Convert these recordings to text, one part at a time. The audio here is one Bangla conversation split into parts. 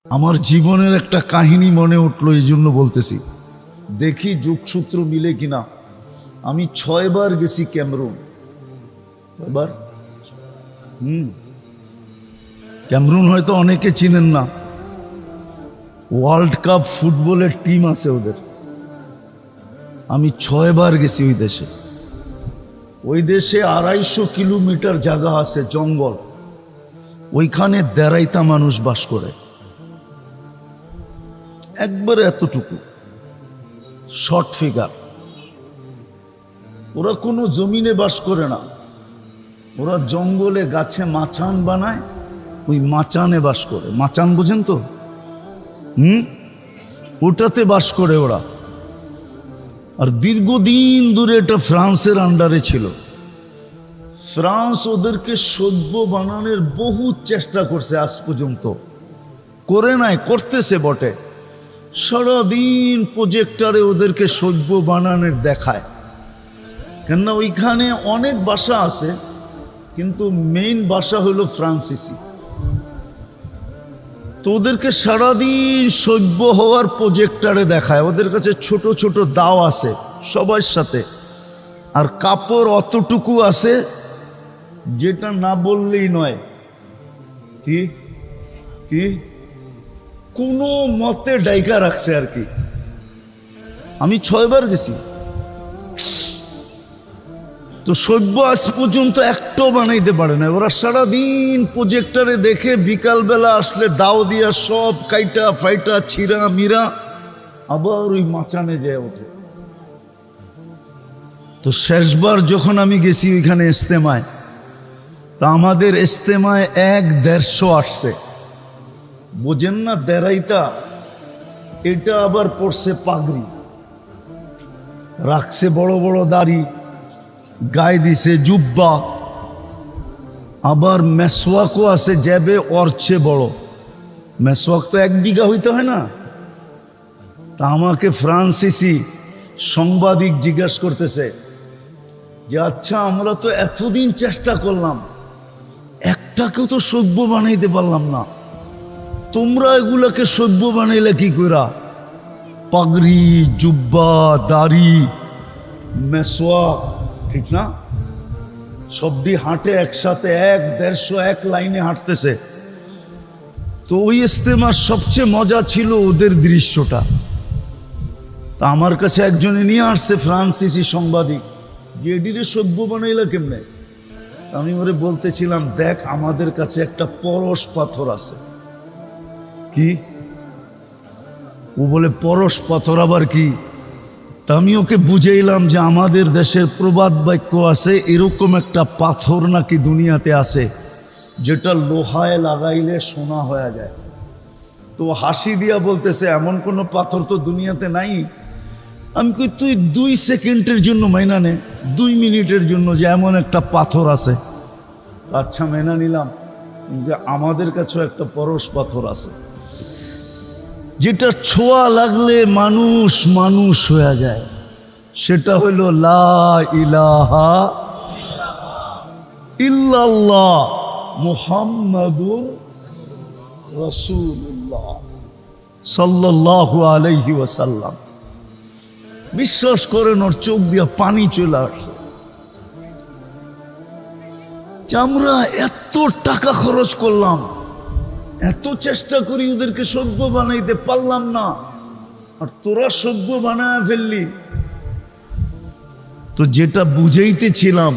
আমার জীবনের একটা কাহিনী মনে উঠলো, এই জন্য বলতেছি, দেখি যোগসূত্র মিলে কিনা। আমি 6 বার গেছি ক্যামেরুন। এবার ক্যামেরুন হয়তো অনেকে চিনেন না, ওয়ার্ল্ড কাপ ফুটবলের টিম আছে ওদের। আমি 6 বার গেছি ওই দেশে। ওই দেশে 250 কিলোমিটার জায়গা আছে, জঙ্গল। ওইখানে দেড়াইতা মানুষ বাস করে, একবারে এতটুকু শর্ট ফিগার। ওরা কোনো জমিনে বাস করে না, ওরা জঙ্গলে গাছে মাচান বানায়, ওই মাচানে বাস করে। মাচান বোঝেন তো? ওটাতে বাস করে ওরা। আর দীর্ঘদিন ধরে এটা ফ্রান্সের আন্ডারে ছিল। ফ্রান্স ওদেরকে সভ্য বানানোর বহু চেষ্টা করছে, আজ পর্যন্ত করে নাই, করতেছে বটে। সারাদিন প্রজেক্টরে ওদেরকে সভ্য বানানোর দেখায়। কেননা ওইখানে অনেক ভাষা আছে, কিন্তু মেইন ভাষা হলো ফ্রান্সিসি। তো ওদেরকে সারাদিন সভ্য হওয়ার প্রজেক্টরে দেখায়। ওদের কাছে ছোট ছোট দাও আছে সবার সাথে, আর কাপড় অতটুকু আছে যেটা না বললেই নয়। কি কি কোনো মতে ডাইকা রাখছে আর কি। আমি 6 বার গেছি, তো সভ্য আজ পর্যন্ত একটাও বানাইতে পারে না। ওরা সারাদিন প্রজেক্টরে দেখে, বিকালবেলা আসলে দাও দিয়া সব কাইটা ফাইটা ছিঁড়া মিরা আবার ওই মাচানে যায় ওঠে। তো শেষবার যখন আমি গেছি ওইখানে ইস্তেমায়, তা আমাদের ইস্তেমায় 1-150 আসছে। বোঝেন না দেড়াইতা? এটা আবার পড়ছে পাগড়ি, রাখছে বড় বড় দাড়ি, গায়ে দিছে জুব্বা, আবার মেসওয়াকও আছে যাবে ওর চেয়ে বড়। মেসওয়াক তো 1 বিঘা হইতে হয় না। তা আমাকে ফ্রান্সিসি সাংবাদিক জিজ্ঞাসা করতেছে যে, আচ্ছা আমরা তো এতদিন চেষ্টা করলাম, একটাকেও তো সভ্য বানাইতে পারলাম না, তোমরা এগুলাকে সভ্য বানাইলে কি কইরা? পাগড়ি, জুব্বা, দাড়ি, মেসওয়াক, ঠিক না? সবটি হাঁটে একসাথে, 1-150 লাইনে হাঁটতেছে। তো ওই ইস্তেমার সবচেয়ে মজা ছিল ওদের দৃশ্যটা। তা আমার কাছে একজনে নিয়ে আসছে ফ্রান্সিসি সাংবাদিক, যে এটিরে সভ্য বানাইলা কেমনে? আমি ওরে বলতেছিলাম, দেখ আমাদের কাছে একটা পরশ পাথর আছে। কি? ও বলে পরশ পাথর আবার কি? তা আমি ওকে বুঝাইলাম যে আমাদের দেশের প্রবাদ বাক্য আছে, এরকম একটা পাথর নাকি দুনিয়াতে আছে যেটা লোহায় লাগাইলে সোনা হয়ে যায়। তো হাসি দিয়া বলতেছে, এমন কোনো পাথর তো দুনিয়াতে নাই। আমি কই, তুই 2 সেকেন্ডের জন্য মাইনা নে, 2 মিনিটের জন্য, যে এমন একটা পাথর আছে। আচ্ছা মেনা নিলাম, আমাদের কাছেও একটা পরশ পাথর আছে যেটা ছোঁয়া লাগলে মানুষ মানুষ হয়ে যায়। সেটা হইল লা ইলাহা ইল্লাল্লাহ মুহাম্মাদুর রাসূলুল্লাহ সাল্লাল্লাহু আলাইহি ওয়াসাল্লাম। বিশ্বাস করেন, ওর চোখ দিয়া পানি চলে আসছে। আমরা এত টাকা খরচ করলাম, এত চেষ্টা করি, ওদেরকে সভ্য বানাইতে পারলাম না, আর তোরা সভ্য বানায় ফেললি। তো যেটা বুঝাইতেছিলাম,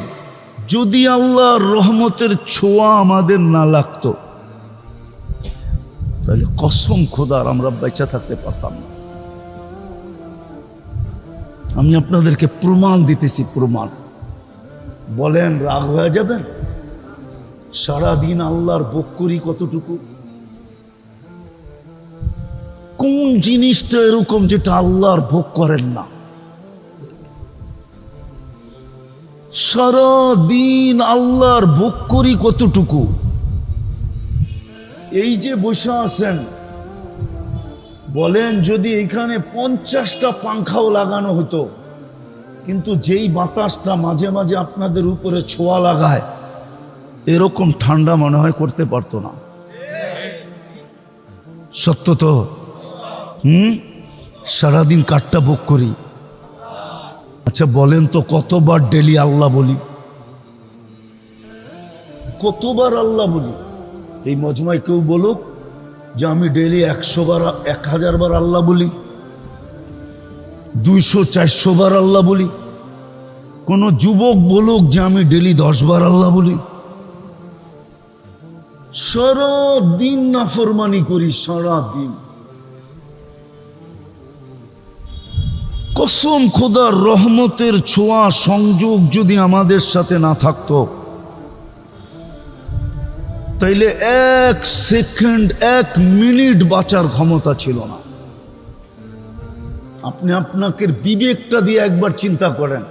যদি আল্লাহর রহমতের ছোঁয়া আমাদের না লাগতো, তাহলে কসম খোদার আমরা বেঁচে থাকতে পারতাম না। আমি আপনাদেরকে প্রমাণ দিতেছি, প্রমাণ। বলেন রাগ হয়ে যাবেন? সারাদিন আল্লাহর ভোগ করি কতটুকু? কোন জিনিসটা এরকম যেটা আল্লাহর ভোগ করেন না? সারাদিন আল্লাহর ভোগ করি কতটুকু? এই যে বসে আছেন, বলেন যদি এখানে 50টা পাংখাও লাগানো হতো, কিন্তু যেই বাতাসটা মাঝে মাঝে আপনাদের উপরে ছোঁয়া লাগায়, এরকম ঠান্ডা মনে হয় করতে পারতো না। সত্য তো? সারাদিন কাঠটা ভোগ করি। আচ্ছা বলেন তো কতবার ডেলি আল্লাহ বলি? কতবার আল্লাহ বলি? এই মজমায় কেউ বলুক যে আমি ডেলি 100 বার 1000 বার আল্লাহ বলি, 200-400 বার আল্লাহ বলি। কোন যুবক বলুক যে আমি ডেলি 10 বার আল্লাহ বলি। সারা দিন নাফরমানি করি, সারা দিন। কসম খোদার রহমতের ছোঁয়া সংযোগ যদি আমাদের সাথে না থাকতো, তাইলে 1 সেকেন্ড 1 মিনিট বাঁচার ক্ষমতা ছিল না। আপনি আপনাকে বিবেকটা দিয়ে একবার চিন্তা করেন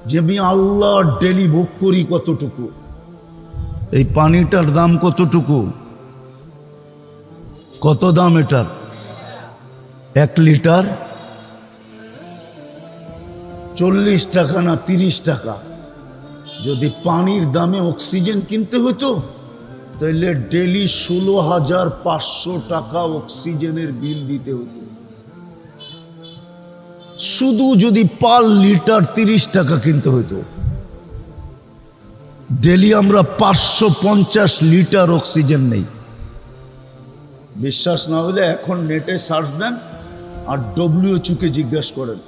যে আমি আল্লাহ ডেলি ভোগ করি কতটুকু। এই পানিটার দাম কতটুকু? কত দাম এটার? 1 লিটার 40 টাকা না 30 টাকা। যদি পানির দামে অক্সিজেন কিনতে হতো তাহলে ডেলি 16,500 টাকা অক্সিজেনের বিল দিতে হতো। শুধু যদি পার লিটার 30 টাকা কিনতে হতো, ডেলি আমরা 550 লিটার অক্সিজেন নেই। বিশ্বাস না হলে এখন নেটে সার্চ দেন আর WHO কে জিজ্ঞাসা করেন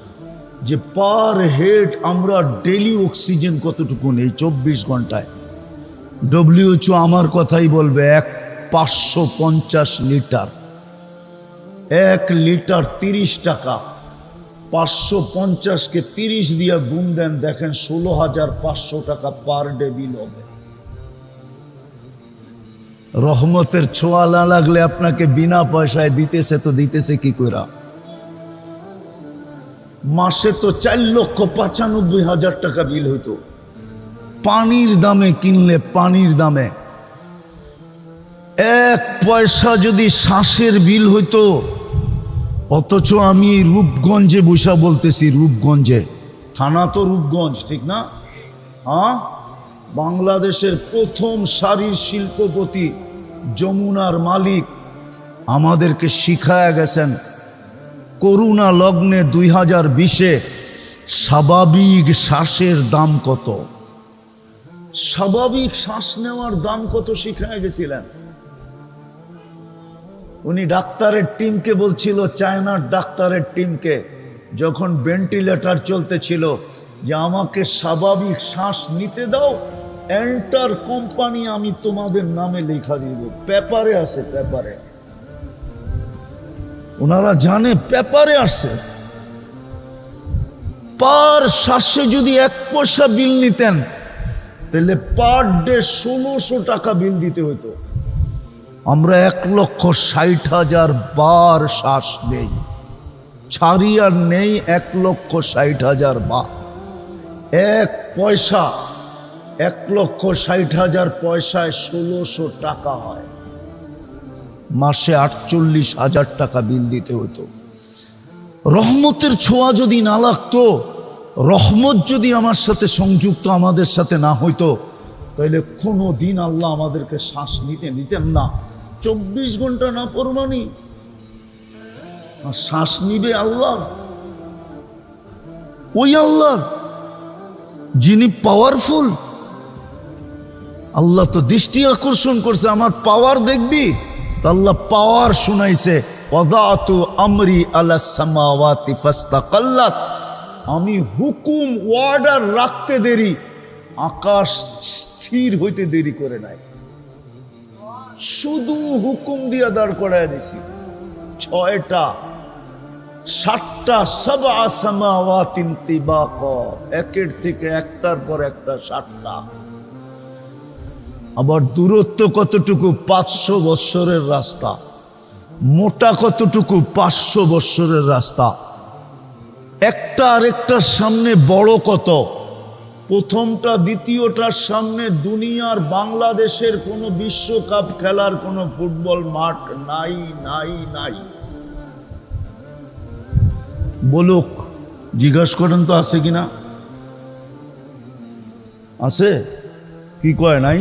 যে পার হেড আমরা ডেলি অক্সিজেন কতটুকু নেই 24 ঘন্টায়। WHO আমার কথাই বলবে 550 লিটার। 1 লিটার 30 টাকা, 550-কে 30 দিয়ে গুণ দেন, দেখেন 16,500 টাকা পার ডে বিল হবে। রহমতের ছোঁয়া না লাগলে আপনাকে বিনা পয়সায় দিতেছে তো দিতেছে কি কইরা? মাসে তো 4,95,000 টাকা বিল হইতো পানির দামে কিনলে। পানির দামে 1 পয়সা যদি শ্বাসের বিল হইতো। অথচ আমি রূপগঞ্জে বসা বলতেছি, রূপগঞ্জে, থানা তো রূপগঞ্জ, ঠিক না? হ্যাঁ, বাংলাদেশের প্রথম সারির শিল্পপতি যমুনার মালিক আমাদেরকে শিখায়া গেছেন করোনা লগ্নে 2020-এ স্বাভাবিক শ্বাসের দাম কত। স্বাভাবিক শ্বাস নেওয়ার দাম কত শিখায়া গেছিলেন। উনি ডাক্তারের টিমকে বলছিল, চায়নার ডাক্তারের টিমকে, যখন ভেন্টিলেটর চলতেছিল, যে আমাকে স্বাভাবিক শ্বাস নিতে দাও, এন্টার কোম্পানি আমি তোমাদের নামে লেখা দিব। পেপারে আছে, পেপারে। ওনারা জানে পেপারে আসছে। পার শ্বাসে যদি 1 পয়সা বিল নিতেন তাহলে পার ডে 1600 টাকা বিল দিতে হতো। আমরা 1,60,000 বার শ্বাস নেই, ছাড়ি আর নেই 1,60,000 বার। 1 পয়সা 1,60,000 পয়সায় 1600 টাকা হয়। মাসে 48,000 টাকা বিল দিতে হতো। রহমতের ছোঁয়া যদি না লাগতো, রহমত যদি আমার সাথে সংযুক্ত আমাদের সাথে না হইতো, তাহলে কোনো দিন আল্লাহ আমাদেরকে শ্বাস নিতে নিতেন না। 24 ঘন্টা না ফরমানি, শ্বাস নিবে আল্লাহ, ওই আল্লাহ যিনি পাওয়ারফুল। আল্লাহ তো দৃষ্টি আকর্ষণ করছে, আমার পাওয়ার দেখবি তো আল্লাহ পাওয়ার শুনাইছে, ওয়াদাতু আমরি আলা সামাওয়াতি ফাস্তাকাল্লাত। আমি হুকুম অর্ডার রাখতে দেরি, আকাশ স্থির হইতে দেরি করে নাই। শুধু হুকুম দিয়া দাঁড় করায় দিছি। 6টা 7টা সাবআ সামাওয়াতিন তিবাকা, একের থেকে একটার পর একটা 7টা। আবার দূরত্ব কতটুকু? 500 বৎসরের রাস্তা। মোটা কতটুকু? 500 বৎসরের রাস্তা। একটা আরেকটার সামনে বড় কত? প্রথমটা দ্বিতীয়টার সামনে দুনিয়ার বাংলাদেশের কোনো বিশ্বকাপ খেলার কোনো ফুটবল মাঠ নাই, নাই, নাই। বলুক, জিজ্ঞাসা করেন তো আছে কিনা? আছে? কি কয় নাই?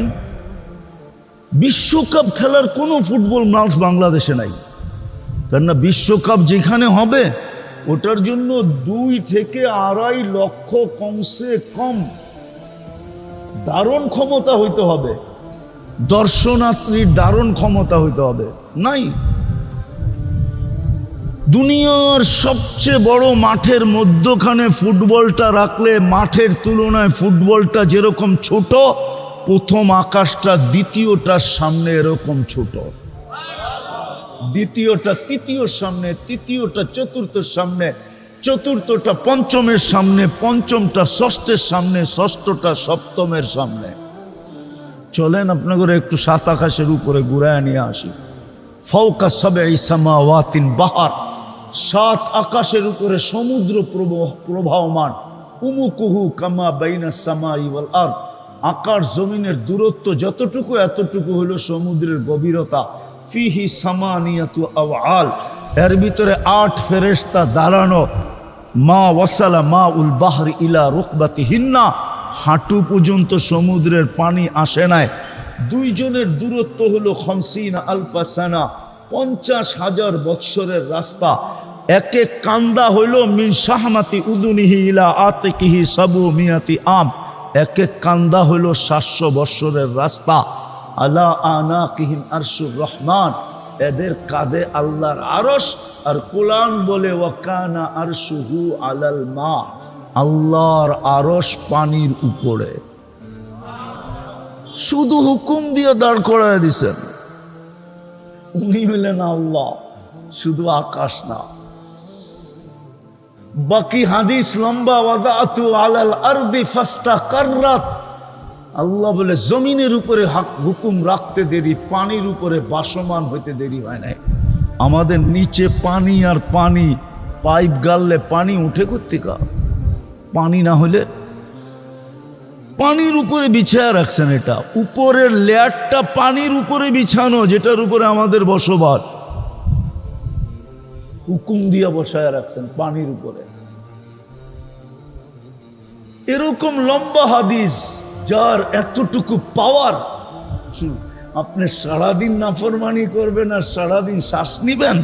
বিশ্বকাপ খেলার কোনো ফুটবল মাঠ বাংলাদেশে নাই। কেননা বিশ্বকাপ যেখানে হবে ওটার জন্য 2 থেকে 2.5 লক্ষ কমসে কম ধারণ ক্ষমতা হইতে হবে, দর্শনার্থীর ধারণ ক্ষমতা হইতে হবে। নাই, দুনিয়ার সবচেয়ে বড় মাঠের মধ্যখানে ফুটবলটা রাখলে মাঠের তুলনায় ফুটবলটা যেরকম ছোট, প্রথম আকাশটা দ্বিতীয়টার সামনে এরকম ছোট, দ্বিতীয়টা তৃতীয়র সামনে, তৃতীয়টা চতুর্থের সামনে, চতুর্থটা পঞ্চমের সামনে, পঞ্চমটা ষষ্ঠের সামনে, ষষ্ঠটা সপ্তমের সামনে। চলেন আপনাদের একটু 7 আকাশের উপরে ঘুরায় নিয়ে আসি। ফাওকা সাবঈ সামাওয়াতিন বাহার, 7 আকাশের উপরে সমুদ্র প্রবাহমান। উমুকুহু কামা বাইনাস সামাই ওয়াল আরদ, আকাশ জমিনের দূরত্ব যতটুকু এতটুকু হলো সমুদ্রের গভীরতা। ফিহি সামানিয়াতু আওয়াল, এর ভিতরে 8 ফেরেশতা দাঁড়ানো। মা ওয়াসালা মা উল বাহরি ইলা রুকবাতিহিন্না, হাঁটু পর্যন্ত সমুদ্রের পানি আসে নাই। 2 জনের দূরত্ব হলো 50 আলফা সানা, 50,000 বৎসরের রাস্তা। এক এক কান্দা হইল মিন শাহমাতি উদুনিহি ইলা আতিকিহি সাবু মিয়াতি আম, এক এক কান্দা হইল 700 বৎসরের রাস্তা। আলা আনাকিহিম আরশুর রহমান, এদের কাঁধে আল্লাহর আরশ। আর কোরআন বলে ওয়াকানা আরশুহু আলাল মা, আল্লাহর আরশ পানির উপরে। শুধু হুকুম দিয়ে দাঁড় করায় দিছেন, উনি হলেন আল্লাহ, শুধু আকাশ না। বাকি হাদিস লম্বা, ওয়াদাতু আলাল আরদি ফাস্তাকাররাত, আল্লাহ বলে জমিনের উপরে হুকুম রাখতে দেরি, পানির উপরে বাসমান হইতে দেরি হয় নাই। আমাদের নিচে পানি আর পানি, পাইপ গাললে পানি উঠে কোত্থেকে? পানি না হলে পানির উপরে বিছায়া রাখছেন। এটা উপরের লেয়ারটা পানির উপরে বিছানো, যেটার উপরে আমাদের বসবাস, হুকুম দিয়া বসায় রাখছেন পানির উপরে। এরকম লম্বা হাদিস যার এতটুকু পাওয়ার, আপনি সারাদিন নাফরমানি করবেন আর সারাদিন শ্বাস নিবেন,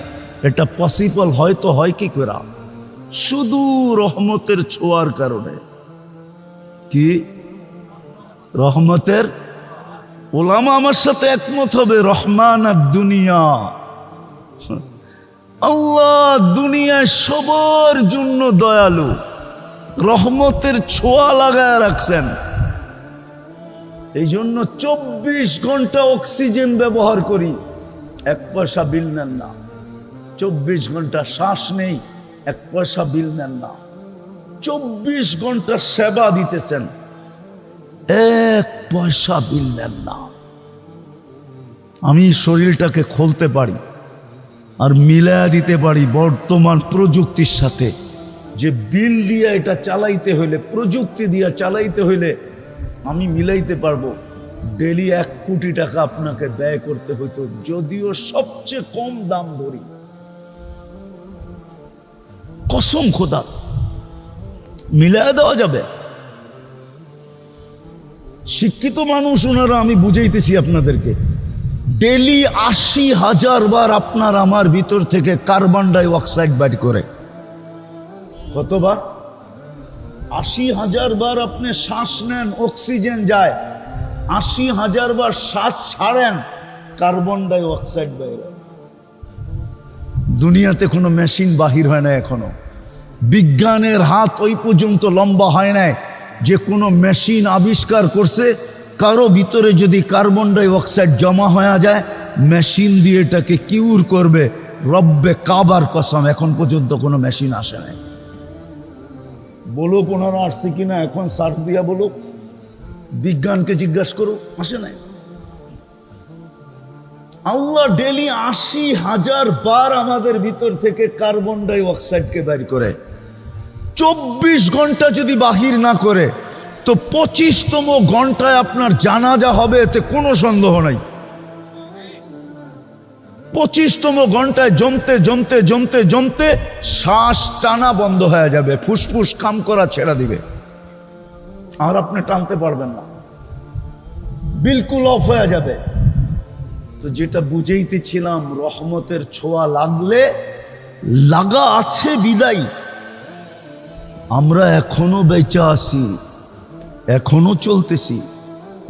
এটা পসিবল হয়তো হয় কি করে? শুধু রহমতের ছোঁয়ার কারণে। কি রহমতের? ওলামা আমার সাথে একমত হবে, রহমান আর দুনিয়া, আল্লাহ দুনিয়ায় সবার জন্য দয়ালু, রহমতের ছোঁয়া লাগায় রাখছেন। এই জন্য 24 ঘন্টা অক্সিজেন ব্যবহার করি, 1 পয়সা বিল নেন না। 24 ঘন্টা শ্বাস নেই, 1 পয়সা বিল নেন না। 24 ঘন্টা সেবা দিতেছেন, 1 পয়সা বিল নেন না। আমি শরীরটাকে খুলতে পারি আর মিলায়া দিতে পারি বর্তমান প্রযুক্তির সাথে, যে বিল দিয়ে এটা চালাইতে হইলে, প্রযুক্তি দিয়ে চালাইতে হইলে আমি মিলাইতে পারবো। ডেলি 1 কোটি টাকা আপনাকে ব্যয় করতে হইতো, যদিও সবচেয়ে কম দাম ধরি, কসম খোদা মিলায় দেওয়া যাবে। শিক্ষিত মানুষ ওনারা, আমি বুঝাইতেছি আপনাদেরকে, ডেলি 80,000 বার আপনার আমার ভিতর থেকে কার্বন ডাই অক্সাইড বাইর করে। কতবার? 80,000 বার আপনি শ্বাস নেন, অক্সিজেন যায়, 80,000 বার শ্বাস ছাড়েন, কার্বন ডাই অক্সাইড বাইর হয়। দুনিয়াতে কোনো মেশিন বাহির হয় না এখনো, বিজ্ঞানের হাত ওই পর্যন্ত লম্বা হয় নাই যে কোনো মেশিন আবিষ্কার করছে কারো ভিতরে যদি কার্বন ডাই অক্সাইড জমা হয়ে যায়, মেশিন দিয়ে এটাকে কিউর করবে। রব্বে কাবার কসম, এখন পর্যন্ত কোনো মেশিন আসে নাই। বলো ওনারা আসছে কিনা, এখন সার্চ দিয়া বলো, বিজ্ঞানকে জিজ্ঞাসা করো, আসে নাই। আল্লাহ ডেলি 80,000 বার আমাদের ভিতর থেকে কার্বন ডাই অক্সাইডকে বের করে। 24 ঘন্টা যদি বাহির না করে তো 25তম ঘন্টায় আপনার জানাজা হবে, এতে কোনো সন্দেহ নাই। 25তম ঘন্টায় জমতে জমতে জমতে জমতে শ্বাস টানা বন্ধ হয়ে যাবে, ফুসফুস কাম করা ছেড়ে দিবে, আর আপনি টানতে পারবেন না, বিলকুল অফ হয়ে যাবে। তো যেটা বুঝাইতেছিলাম, রহমতের ছোঁয়া লাগলে লাগা আছে বিদায় আমরা এখনো বেঁচে আছি, এখনো চলতেছি।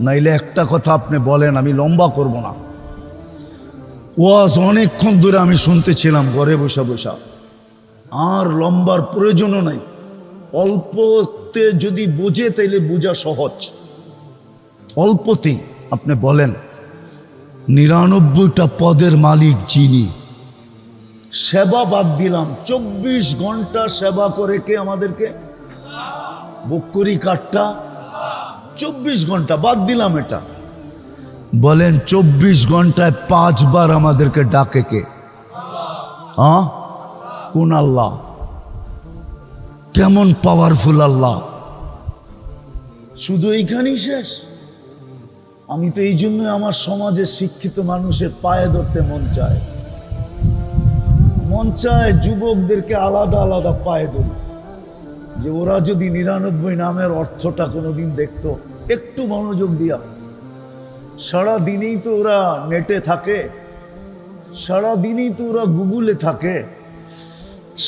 নাইলে একটা কথা আপনি বলেন, আমি লম্বা করব না, ওয়াজ অনেকক্ষণ ধরে আমি শুনতেছিলাম ঘরে বসা বসা, আর লম্বার প্রয়োজনও নাই। অল্পতে যদি বোঝে তাইলে বোঝা সহজ। অল্পতেই আপনি বলেন 99টা পদের মালিক যিনি, সেবা বাদ দিলাম, 24 ঘন্টা সেবা করে কে আমাদেরকে? বকরি কাঠটা 24 ঘন্টা বাদ দিলাম এটা। বলেন 24 ঘন্টায় 5 বার আমাদেরকে ডাকে কে? হ্যাঁ, কোন আল্লাহ? কেমন পাওয়ারফুল আল্লাহ! শুধু এইখানেই শেষ? আমি তো এই জন্য আমার সমাজের শিক্ষিত মানুষের পায়ে ধরতে মন চায়, মন চায় যুবকদেরকে আলাদা আলাদা পায়ে ধরি, যে ওরা যদি 99 নামের অর্থটা কোনোদিন দেখতো, একটু মনোযোগ দিয়া। সারা দিনেই তো ওরা নেটে থাকে, সারা দিনই তো ওরা গুগলে থাকে,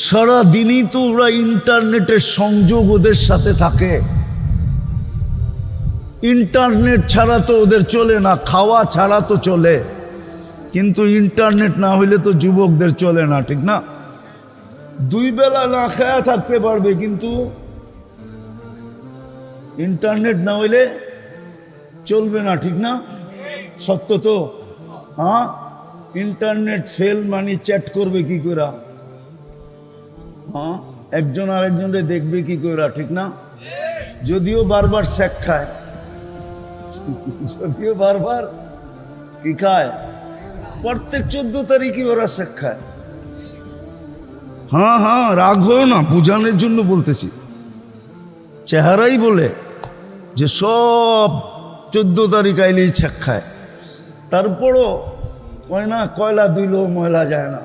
সারা দিনই তো ওরা ইন্টারনেটের সংযোগ ওদের সাথে থাকে। ইন্টারনেট ছাড়া তো ওদের চলে না, খাওয়া ছাড়া তো চলে, কিন্তু ইন্টারনেট না হইলে তো যুবকদের চলে না, ঠিক না? 2 বেলা না খায়া থাকতে পারবে, কিন্তু ইন্টারনেট না হইলে চলবে না, ঠিক না? সত্য তো? হ্যাঁ, ইন্টারনেট ফেল মানে চ্যাট করবে কি করে? হ্যাঁ, একজন আরেকজনকে দেখবে কি করে, ঠিক না? যদিও বারবার শেক খায়, যদিও বারবার কি খায়, প্রত্যেক 14 তারিখই ওরা শেক খায়। হ্যাঁ হ্যাঁ, রাগ হও না, বোঝানোর জন্য বলতেছি। চেহারাই বলে যে সব 14 তারিখ আইলেই শেক খায়। তারপরও কয় না, কয়লা দিলেও ময়লা যায় না,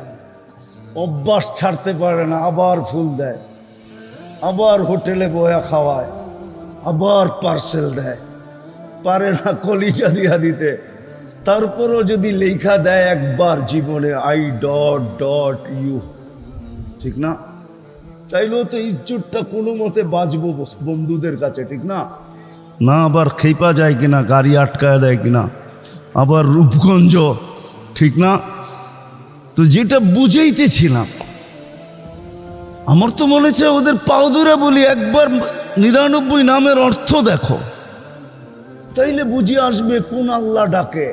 অভ্যাস ছাড়তে পারে না, আবার ফুল দেয়, আবার হোটেলে বয়া খাওয়ায়, আবার পার্সেল দেয়, পারে না কলিজা দিয়া দিতে। তারপরও যদি লেখা দেয় একবার জীবনে I.U, ঠিক না? চাইলেও তো ইজ্জতটা কোনো মতে বাঁচবো বন্ধুদের কাছে, ঠিক না? না আবার খেপা যায় কিনা, গাড়ি আটকায় দেয় কিনা, আবার রূপগঞ্জ, ঠিক না? তো যেটা বুঝাইতেছিলাম, আমার তো মনে হচ্ছে ওদের পাও ধরে বলি, একবার 99 নামের অর্থ দেখো, তাইলে বুঝে আসবে কোন আল্লাহ ডাকে।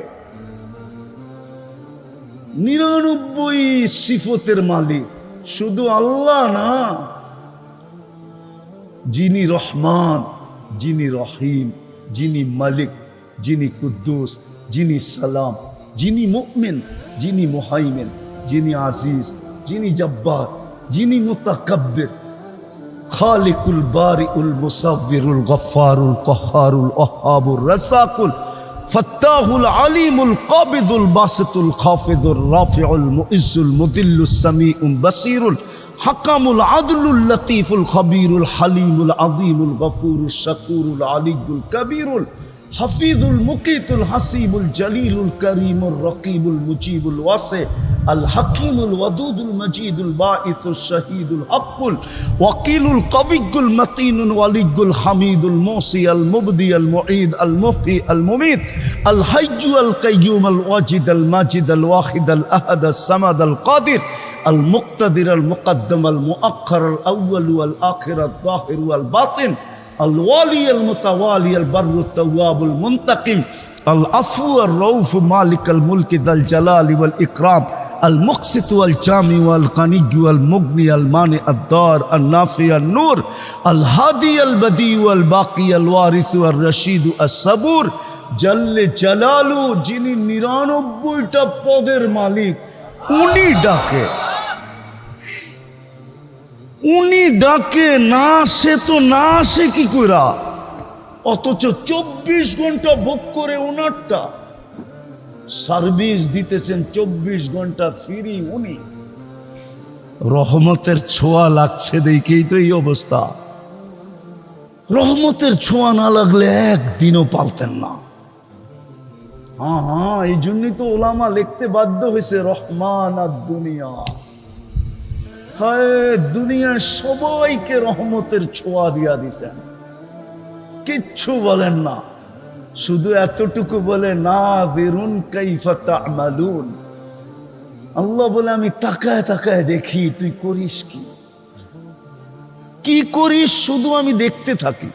99 সিফতের মালিক শুধু আল্লাহ না, যিনি রহমান, যিনি রহিম, যিনি মালিক, যিনি কুদ্দুস, যিনি সালাম, যিনি মুমিন, যিনি মুহাইমিন, যিনি আজিজ, যিনি জব্বার, যিনি মুতাকাব্বির, খালিকুল বারিউল মুসাব্বিরুল গফফারুল কহ্হারুল ওয়াহ্হাবুর রাসাকুল ফাত্তাহুল আলিমুল কাবিদুল বাসিতুল খাফিদুর রাফিউল মুইজ্জুল মুদিল্লুস সামিউল বাসিরুল হাকামুল আদলুল লতীফুল খবীরুল হালিমুল আযীমুল গফুরুশ শাকুরুল আলিয়ুল কবীরুল হাফিজুল মুকিতুল হাসিবুল জলিলুল করিমুর রকিবুল মুজিবুল ওয়াসি আল হাকিমুল ওয়াদুদুল মজিদুল বাঈসুশ শাহীদুল হকুল ওয়াকিলুল কবিয়ুল মতিনুল ওয়ালিয়ুল হামিদুল মুসি আল মুবদি আল মুঈদ আল মুহয়ি আল মুমীত আল হাইয়্যু আল কাইয়্যুম আল ওয়াজিদ আল মাজিদ আল ওয়াহিদ আল আহাদ আল সামাদ আল কাদির আল মুক্তাদির আল মুকদ্দম আল মুআক্খার আল আউয়াল ওয়াল আখির আল যাহির ওয়াল বাতিন الوالي المتوالي البر التواب المنتقم العفو الرؤوف مالك الملك ذا الجلال والإكرام المقسط والجامع والغني والمغني المانع الضار النافع النور الهادي البديع الباقي الوارث الرشيد الصبور جل جلاله যিনি 99টা পদের মালিক, উনি ডাকে, উনি ডাকে না আসে তো না আসে কি কইরা, অথচ 24 ঘন্টা ভোগ করে ওনারটা সার্ভিস দিতেছেন, 24 ঘন্টা ফ্রি উনি। রহমতের ছোঁয়া লাগছে দেখেই তো এই অবস্থা। রহমতের ছোঁয়া না লাগলে একদিনও পালতেন না, হ্যাঁ হ্যাঁ, এই জন্যই তো ওলামা লিখতে বাধ্য হয়েছে রহমান আর দুনিয়া। হায়, দুনিয়ার সবাইকে রহমতের ছোঁয়া দিয়া দিছেন, কিচ্ছু বলেন না, শুধু এতটুকু বলে না বেরুন কাইফা তা'মালুন। আল্লাহ বলে আমি তাকায় তাকায় দেখি তুই করিস কি, কি করিস শুধু আমি দেখতে থাকি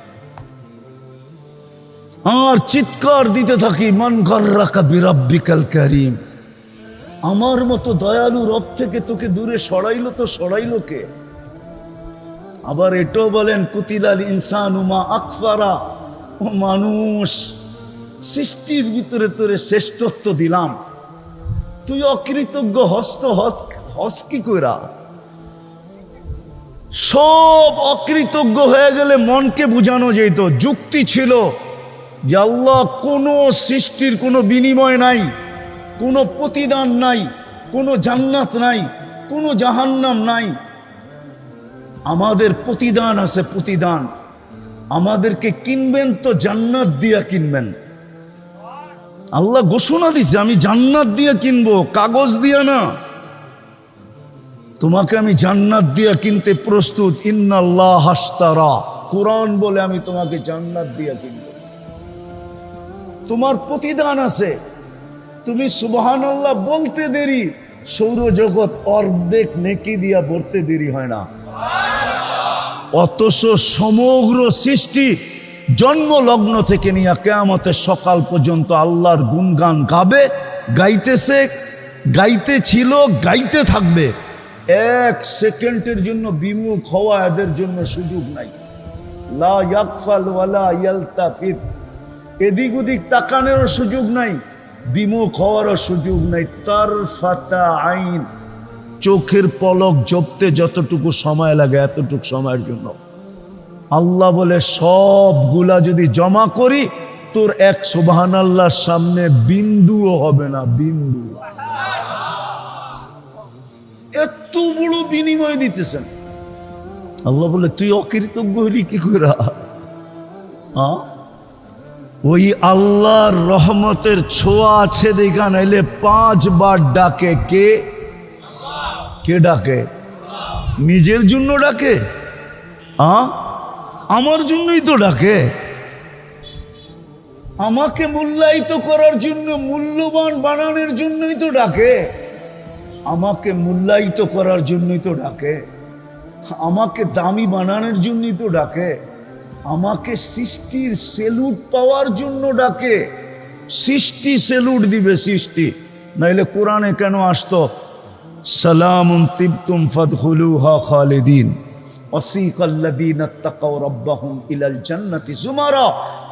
আর চিৎকার দিতে থাকি, মান গাররাকা বিরাব্বিকাল কারীম। আমার মতো দয়ালু রব থেকে তোকে দূরে সরাইলো তো সরাইলো কে? আবার এটাও বলেন কুতিলাল ইনসানু মা আকফারা, ও মানুষ, সৃষ্টির ভিতরে তোরে শ্রেষ্ঠত্ব দিলাম, তুই অকৃতজ্ঞ হস কি কইরা? সব অকৃতজ্ঞ হয়ে গেলে মনকে বুঝানো যেত, যুক্তি ছিল যে আল্লাহ কোনো সৃষ্টির কোনো বিনিময় নাই, কোনো প্রতিদান নাই, কোনো জান্নাত নাই, কোনো জাহান্নাম নাই। আমাদের প্রতিদান আছে, প্রতিদান। আমাদেরকে কিনবেন তো জান্নাত দিয়া কিনবেন। আল্লাহ ঘোষণা দিছে আমি জান্নাত দিয়ে কিনবো, কাগজ দিয়ে না। তোমাকে আমি জান্নাত দিয়ে কিনতে প্রস্তুত। ইন্নাল্লাহ হাশতারা, কোরআন বলে আমি তোমাকে জান্নাত দিয়ে কিনবো। তোমার প্রতিদান আছে। তুমি সুবহানাল্লাহ বলতে দেরি, সৌরজগৎ অর্ধেক নেকি দিয়া ভরতে দেরি হয় না। অথচ সমগ্র সৃষ্টি জন্ম লগ্ন থেকে নিয়ে কিয়ামতের সকাল পর্যন্ত আল্লাহর গুণগান গাবে, গাইতেছে, গাইতে ছিল, গাইতে থাকবে। এক সেকেন্ডের জন্য বিমুখ হওয়া এদের জন্য সুযোগ নাই। লা ইয়াগফাল ওয়ালা ইয়ালতাফিত, এদিক ওদিক তাকানোর সুযোগ নাই, বিমুখ হওয়ারও সুযোগ নাই। তারফাতা আইন, চোখের পলক জপতে যতটুকু সময় লাগে এতটুকু সময়ের জন্য। আল্লাহ বলে সবগুলা যদি জমা করি তোর এক সুবহানাল্লাহর সামনে বিন্দুও হবে না, বিন্দু। এত বড় বিনিময় দিতেছেন। আল্লাহ বলে তুই অকৃতজ্ঞ হলি কি করে? ওই আল্লাহর রহমতের ছোঁয়া আছে দেখা, নাইলে 5 বার ডাকে কে? কে ডাকে? নিজের জন্য ডাকে? আমার জন্যই তো ডাকে। আমাকে মূল্যায়িত করার জন্য, মূল্যবান বানানোর জন্যই তো ডাকে। আমাকে মূল্যায়িত করার জন্যই তো ডাকে। আমাকে দামি বানানোর জন্যই তো ডাকে। আমাকে সৃষ্টির সেলুট পাওয়ার জন্য ডাকে। সৃষ্টি সেলুট দিবে, সৃষ্টি, নাইলে কোরআনে কেন আসতো সালামুন তিবতুম ফাদখুলুহা খালিদিন ওয়াসিকাল্লাযীনা তাকাউ রাব্বাহুম ইলাল জান্নাতি যুমারা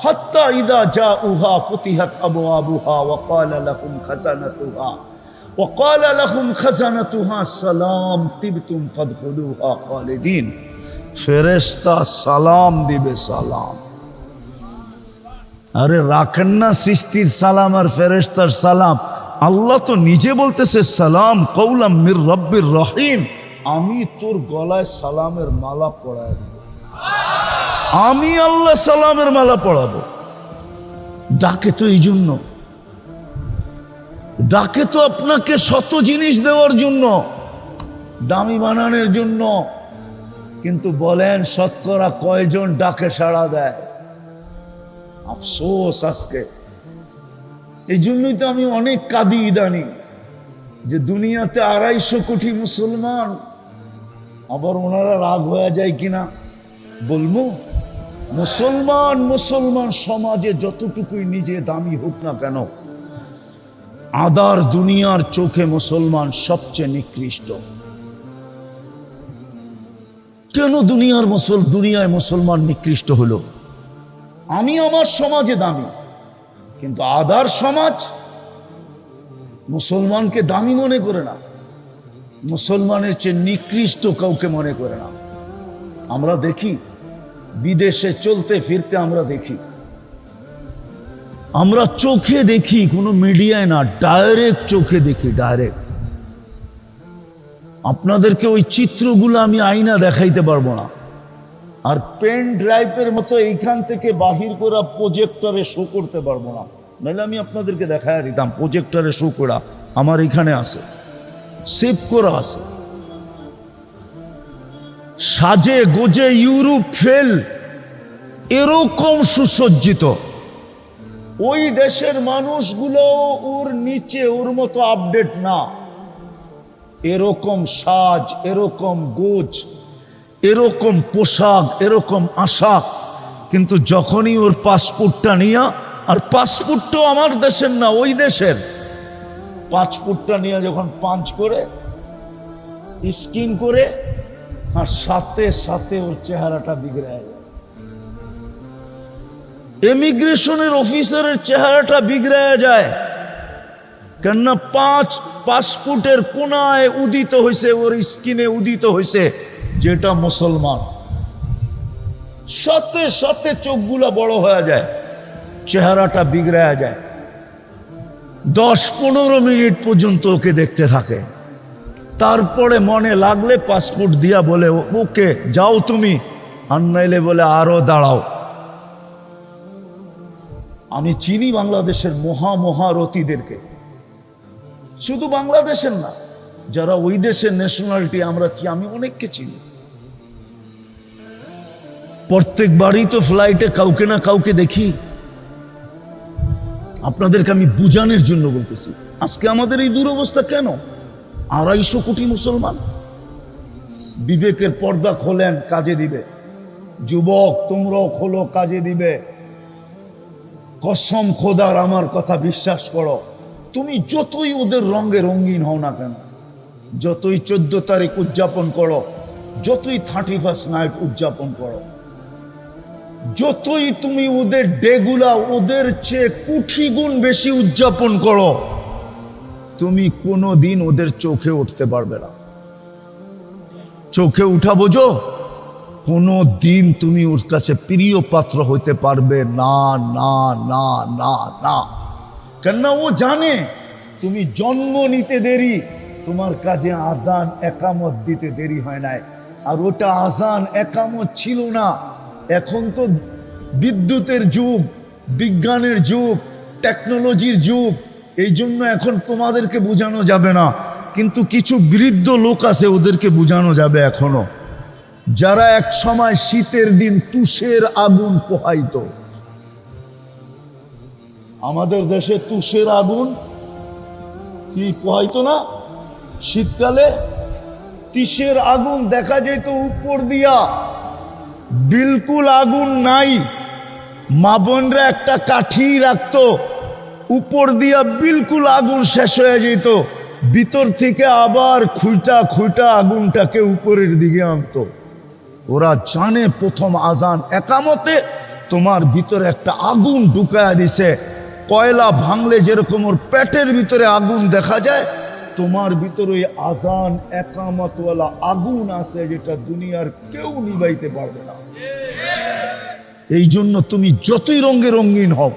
হাত্তা ইযা জাউহা ফুতিহাত আবওয়াবুহা وقال لهم خزنتها সালাম তিবতুম ফাদখুলুহা খালিদিন। ফেরেশতা সালাম দিবে, সালাম। আরে রাখেন না সৃষ্টির সালাম আর ফেরেশতার সালাম। আল্লাহ তো নিজে বলতেছে সালাম কওলাম মির রব্বির রহিম। আমি তোর গলায় সালামের মালা পরায় দেব। আমি আল্লাহ সালামের মালা পরাবো। ডাকে তো এই জন্য, ডাকে তো আপনাকে শত জিনিস দেওয়ার জন্য, দামি বানানোর জন্য। কিন্তু বলেন শতকরা কয়জন ডাকে সাড়া দেয়? আফসোস আজকে। এই জন্যই তো আমি অনেক কাঁদি ইদানিং, যে দুনিয়াতে 250 কোটি মুসলমান, আবার ওনারা রাগ হয়ে যায় কিনা বলবো। মুসলমান মুসলমান সমাজে যতটুকুই নিজে দামি হোক না কেন, আদার দুনিয়ার চোখে মুসলমান সবচেয়ে নিকৃষ্ট। কেন দুনিয়ায় মুসলমান নিকৃষ্ট হলো? আমি আমার সমাজে দামি, কিন্তু আদার সমাজ মুসলমানকে দামি মনে করে না, মুসলমানের চেয়ে নিকৃষ্ট কাউকে মনে করে না। আমরা দেখি বিদেশে চলতে ফিরতে, আমরা দেখি, আমরা চোখে দেখি, কোনো মিডিয়ায় না, ডাইরেক্ট চোখে দেখি, ডাইরেক্ট। আপনাদেরকে ওই চিত্রগুলো আমি আয়না দেখাইতে পারবো না, আর পেন ড্রাইভের মতো এইখান থেকে বাহির করা প্রজেক্টরে শো করতে পারবো না। নাহলে আমি আপনাদেরকে দেখায় দিতাম প্রজেক্টরে শো করা, আমার এখানে আছে, সেভ করা আছে। সাজে গোজে ইউরোপ ফেল, এরকম সুসজ্জিত। ওই দেশের মানুষগুলো ওর নিচে ওর মতো আপডেট না, এরকম সাজ, এরকম গোজ, এরকম পোশাক, এরকম আশাক। কিন্তু যখনই ওর পাসপোর্টটা নিয়ে, আর পাসপোর্টটাও আমার দেশের না, ওই দেশের, পাসপোর্টটা নিয়ে যখন পাঞ্চ করে, স্ক্যান করে, আর সাথে সাথে ওর চেহারাটা বিগড়ে যায়। ইমিগ্রেশনের অফিসারের চেহারাটা বিগড়ে যায়, কেননা পাসপোর্টের কোনায় উদিত হয়েছে, ওর স্কিনে উদিত হয়েছে যেটা মুসলমান। সাথে সাথে চোখগুলা বড় হয়ে যায়, চেহারাটা বিগড়ে যায়। 10-15 মিনিট পর্যন্ত ওকে দেখতে থাকে, তারপরে মনে লাগলে পাসপোর্ট দিয়া বলে ওকে যাও তুমি, আর নাইলে বলে আরো দাঁড়াও। আমি চিনি বাংলাদেশের মহারথীদেরকে, শুধু বাংলাদেশের না, যারা ওই দেশের ন্যাশনালিটি আমরা, আমি অনেককে চিনি। প্রত্যেকবারই তো ফ্লাইটে কাউকে না কাউকে দেখি। আপনাদেরকে আমি বুঝানোর জন্য বলতেছি, আজকে আমাদের এই দুরবস্থা কেন? 250 কোটি মুসলমান। বিবেকের পর্দা খোলেন, কাজে দিবে। যুবক তোমরাও খোলো, কাজে দিবে। কসম খোদার, আমার কথা বিশ্বাস করো, তুমি যতই ওদের রঙে রঙিন হও না কেন, যতই 14 তারিখ উদযাপন করো, যতই 31st নাইট উদযাপন করো, যতই তুমি ওদের ডেগুলা ওদের চেয়ে কোটি গুণ বেশি উদযাপন করো, তুমি কোনোদিন ওদের চোখে উঠতে পারবে না। চোখে উঠা বোঝো, কোনো দিন তুমি ওর কাছে প্রিয় পাত্র হইতে পারবে না, না না না না। কেননা ও জানে তুমি জন্ম নিতে দেরি, তোমার কাজে আজান একামত দিতে দেরি হয় নাই। আর ওটা আজান একামত ছিল না। এখন তো বিদ্যুতের যুগ, বিজ্ঞানের যুগ, টেকনোলজির যুগ, এই জন্য এখন তোমাদেরকে বোঝানো যাবে না। কিন্তু কিছু বৃদ্ধ লোক আছে, ওদেরকে বোঝানো যাবে এখনো, যারা এক সময় শীতের দিন তুষের আগুন পোহাইতো। আমাদের দেশে তুষের আগুন কি পোহাইতো না? শীতকালে তিসের আগুন দেখা যেত উপর দিয়া, বিলকুল আগুন নাই। মা বোনরা একটা কাঠি রাখতো, উপর দিয়া বিলকুল আগুন শেষ হয়ে যেত, ভিতর থেকে আবার খুঁটা খুঁটা আগুনটাকে উপরের দিকে আনতো। ওরা জানে প্রথম আজান একামতে তোমার ভিতরে একটা আগুন ঢুকায়া দিছে। কয়লা ভাঙলে যেরকম ওর পেটের ভিতরে আগুন দেখা যায়, তোমার ভিতরে ওই আজান একামতওয়ালা আগুন আছে, যেটা দুনিয়ার কেউ নিবাইতে পারবে না। এই জন্য তুমি যতই রঙে রঙিন হও,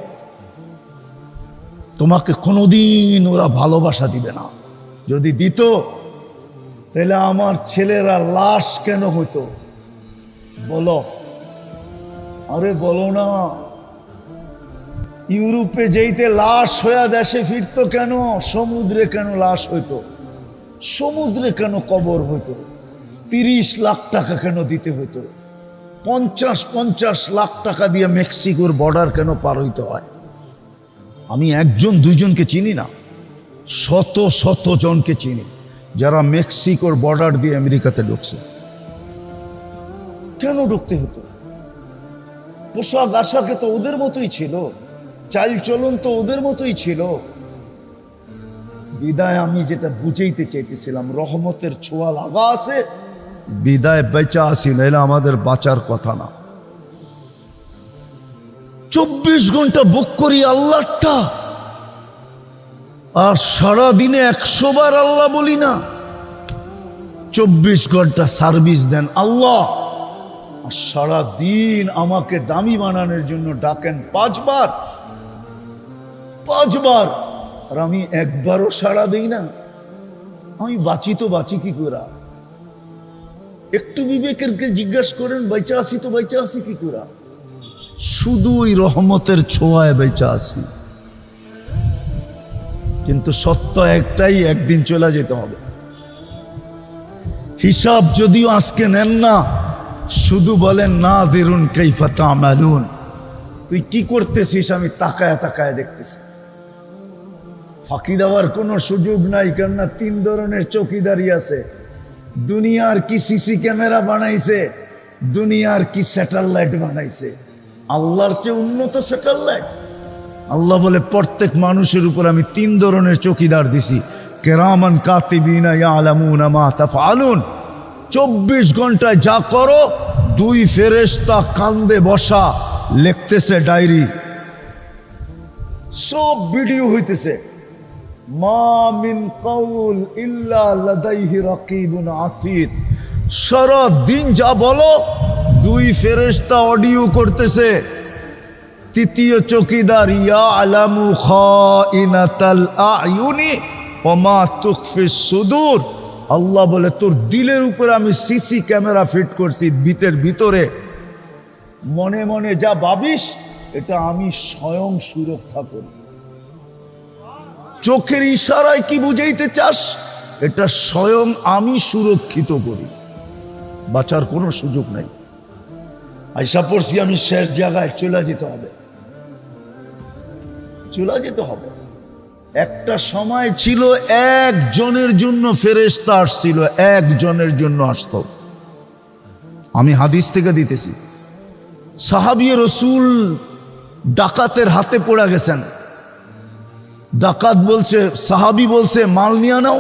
তোমাকে কোনোদিন ওরা ভালোবাসা দিবে না। যদি দিত, তাহলে আমার ছেলেরা লাশ কেন হইতো? বলো, আরে বলো না। ইউরোপে যেইতে লাশ হইয়া দেশে ফিরতো কেন? সমুদ্রে কেন লাশ হইতো? সমুদ্রে কেন কবর হইতো? 30 লাখ টাকা কেন দিতে হইতো? 50 লাখ টাকা দিয়ে মেক্সিকোর বর্ডার কেন পার হইতে হয়? আমি 1-2জনকে চিনি না, শত শত জনকে চিনি যারা মেক্সিকোর বর্ডার দিয়ে আমেরিকাতে ঢুকছে। কেন ঢুকতে হতো? পোশাক আশাকে তো ওদের মতোই ছিল, চাল চলন তো ওদের মতোই ছিল। বিদায় আমি যেটা বুঝাইতে চাইতেছিলাম, রহমতের ছোঁয়া লাগা আছে, বিদায় বেচা আসি, নাইলে আমাদের বাঁচার কথা না। 24 ঘন্টা বুক করি আল্লাহটা, আর সারাদিনে 100 বার আল্লাহ বলি না। 24 ঘন্টা সার্ভিস দেন আল্লাহ, আর সারাদিন আমাকে দামি বানানোর জন্য ডাকেন 5 বার। আর আমি একবারও সাড়া দিই না। আমি বাঁচি তো বাঁচি কি করে? একটু বিবেকেরকে জিজ্ঞাসা করেন, বেঁচে আসি তো বেঁচে আসি কি করে? শুধু ওই রহমতের ছোঁয়ায় বেঁচে আসি। কিন্তু সত্য একটাই, একদিন চলে যেতে হবে। হিসাব যদিও আজকে নেন না, শুধু বলেন নাযিরুন কাইফা তা'মালুন, তুই কি করতেছিস আমি তাকায় তাকায় দেখতেছি। ফাঁকি দেওয়ার কোনো সুযোগ নাই, কেননা 3 ধরনের চৌকিদারি আছে। দুনিয়ার কি সিসি ক্যামেরা বানাইছে, দুনিয়ার কি স্যাটেলাইট বানাইছে, আল্লাহর চেয়ে উন্নত স্যাটেলাইট। আল্লাহ বলে প্রত্যেক মানুষের উপর আমি 3 ধরনের চৌকিদার দিছি, কিরামান কাতিবিনা ইয়ালামুনা মা তাফআলুন। 24 ঘন্টায় যা করো 2 ফেরেশতা কান্দে বসা লিখতেছে ডায়েরি, সব ভিডিও হইতেছে। মা মিন কাউল ইল্লা লাদাইহি রাকিবুন আতীদ, সারা দিন যা বলো 2 ফেরেশতা অডিও করতেছে। তৃতীয় চৌকিদার ইয়ালামু খাইনাতাল আয়ুনি ওয়া মা তুখফিস সুদূর, আল্লাহ বলে তোর দিলের উপরে আমি সিসি ক্যামেরা ফিট করছি, ভিতরে মনে মনে যা ভাবিস এটা আমি স্বয়ং সুরক্ষা করি। চোখের ইশারায় কি বুঝাইতে চাস, এটা স্বয়ং আমি সুরক্ষিত করি, বাঁচার কোনো সুযোগ নাই। আইসা পড়ছি আমি শেষ জায়গায়, চলে যেতে হবে, চলে যেতে হবে। একটা সময় ছিল একজনের জন্য ফেরেশতা আসছিল, একজনের জন্য আসতো। আমি হাদিস থেকে দিতেছি, সাহাবী রাসূল ডাকাতের হাতে পড়ে গেছেন। ডাকাত বলছে, সাহাবী বলছে মাল নিয়ে নাও।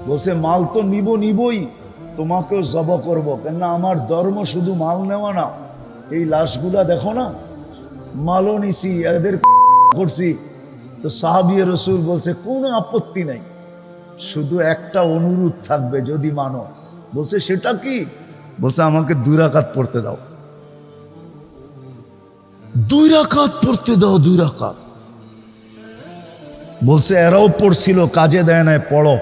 বলছে মাল তো নিবই, তোমাকেও জবাই করব, কেননা আমার ধর্ম শুধু মাল নেওয়া না। এই লাশগুলা দেখো না, মালও নিছি, এদের করছি। তো সাহাবী রাসূল বলছে কোনো আপত্তি নাই, শুধু একটা অনুরোধ থাকবে যদি মানো। বলছে সেটা কি? বলছে আমাকে 2 রাকাত পড়তে দাও, 2 রাকাত পড়তে দাও, 2 রাকাত। বলছে এরাও পড়ছিল, কাজে দেয় নাই, পড়ো।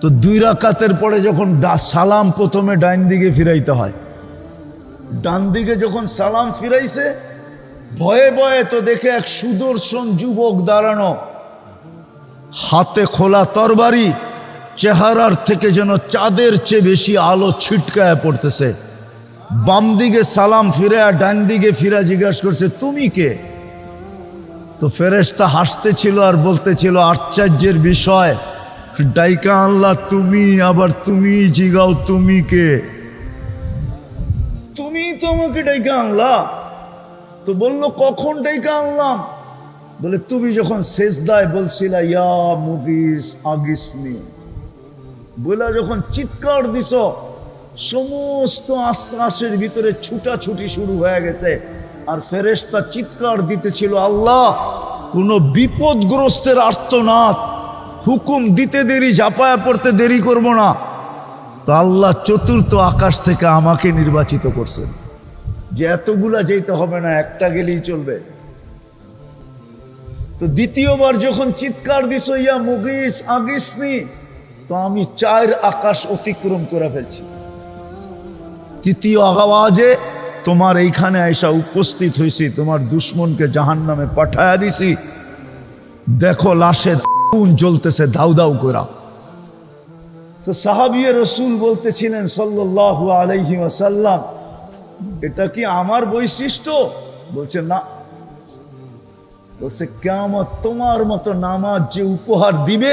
তো 2 রাকাতের পরে যখন সালাম প্রথমে ডাইন দিকে ফিরাইতে হয়, ডান দিকে যখন সালাম ফিরাইছে, ভয়ে ভয়ে তো দেখে এক সুদর্শন যুবক দাঁড়ানো, হাতে খোলা তরবারি, চেহারার থেকে যেন চাঁদের চেয়ে বেশি আলো ছিটকায় পড়তেছে। বাম দিকে সালাম ফিরে আর ডান দিকে ফিরা জিজ্ঞাসা করছে তুমি কে? তো ফেরেশতা হাসতেছিল আর বলতেছিল আশ্চর্যের বিষয়, ডাইকা আল্লাহ তুমি, আবার তুমি জিগাও তুমি কে? তুমি তো আমাকে ডাইকা আল্লাহ। তো বলল কখন ডাইকা আনলাম? বলে তুমি যখন সেজদায় বলছিলা ইয়া মুগিস আগিসনি বলে যখন চিৎকার দিছ, সমস্ত আশ্বাসের ভিতরে ছুটাছুটি শুরু হয়ে গেছে। আর ফেরেশতা চিৎকার দিতেছিল আল্লাহ কোন বিপদগ্রস্তের আর্তনাদ, হুকুম দিতে দেরি, ঝাঁপায়া পড়তে দেরি করব না। তো আল্লাহ চতুর্থ আকাশ থেকে আমাকে নির্বাচিত করছেন যে এতগুলা যেতে হবে না, একটা গেলেই চলবে। তো দ্বিতীয়বার যখন চিৎকার দিছ ইয়া মুগিস আগিসনি, তো আমি 4 আকাশ অতিক্রম করে ফেলছি। তৃতীয় আওয়াজে তোমার এইখানে আইসা উপস্থিত হয়েছি, তোমার দুশ্মনকে জাহান্নামে পাঠায়া দিছি। দেখো লাশে আগুন জ্বলতেছে দাউ দাউ করা। তো সাহাবী রাসূল বলতেছিলেন সাল্লাল্লাহু আলাইহি ওয়াসাল্লাম, এটা কি আমার বৈশিষ্ট্য? বলছে না। বলছে কিয়ামত তোমার মতো নামাজ যে উপহার দিবে,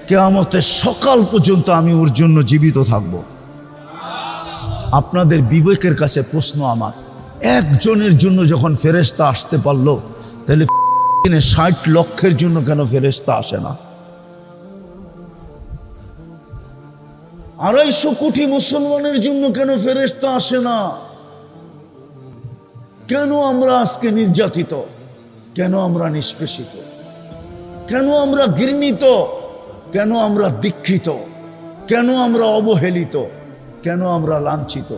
কিয়ামতের সকাল পর্যন্ত আমি ওর জন্য জীবিত থাকব। আপনাদের বিবেকের কাছে প্রশ্ন আমার, একজনের জন্য যখন ফেরেশতা আসতে পারলো, তাহলে 60 লক্ষের জন্য কেন ফেরেশতা আসে না? 250 কোটি মুসলমানের জন্য কেন ফেরেশতা আসে না? কেন আমরা আজকে নির্যাতিত? কেন আমরা নিষ্পেষিত? কেন আমরা ঘৃণিত? কেন আমরা দীক্ষিত? কেন আমরা অবহেলিত? কেন আমরা লাঞ্ছিত?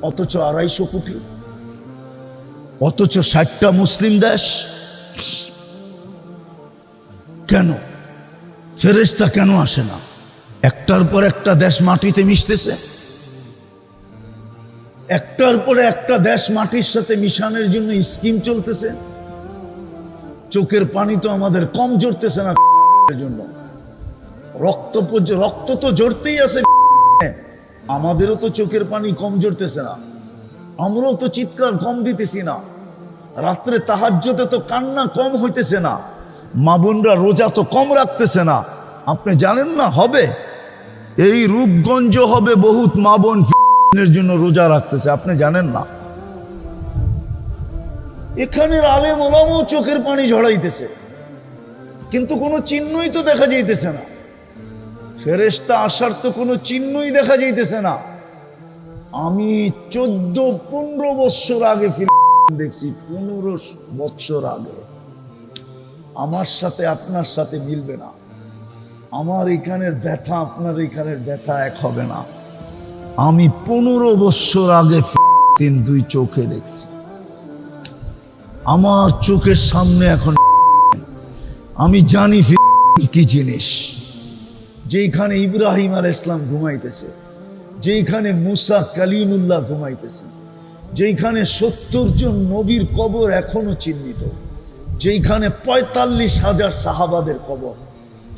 অথচ 250 কোটি, অথচ 60টা মুসলিম দেশ। কেন ফেরেশতা কেন আসে না? একটার পর একটা দেশ মাটিতে মিশতেছে, একটার পরে একটা দেশ মাটির সাথে মিশানোর জন্য স্কিম চলতেছে। চোখের পানি তো আমাদের কম ঝরতেছে না জন্য, রক্ত তো ঝরতেই আছে, আমাদেরও তো চোখের পানি কম ঝরতেছে না, আমরাও তো চিৎকার কম দিতেছি না, রাত্রে তাহাজ্জুদে তো কান্না কম হইতেছে না, মা বোনরা রোজা তো কম রাখতেছে না। আপনি জানেন না হবে এই রূপগঞ্জ হবে বহুত মা বোন এর জন্য রোজা রাখতেছে, আপনি জানেন না। এখানের আলেম ওলামাও চোখের পানি ঝরাইতেছে, কিন্তু কোনো চিহ্নই তো দেখা যাইতেছে না, ফেরেশতা আসার তো কোনো চিহ্নই দেখা যাইতেছে না। আমি 14-15 বছর আগে দেখছি, 15 বছর আগে। আমার সাথে আপনার সাথে মিলবে না, আমার এখানের ব্যথা আপনার এখানের ব্যথা এক হবে না। আমি 15 বছর আগে 2 চোখে দেখছি, আমার চোখের সামনে এখন। আমি জানি কি জিনিস, যেখানে ইব্রাহিম আলাইহিস সালাম ঘুমাইতেছে, যেখানে মুসা কালিমুল্লাহ ঘুমাইতেছে, যেখানে 70 জন নবীর কবর এখনো চিহ্নিত, যেখানে 45,000 সাহাবাদের কবর,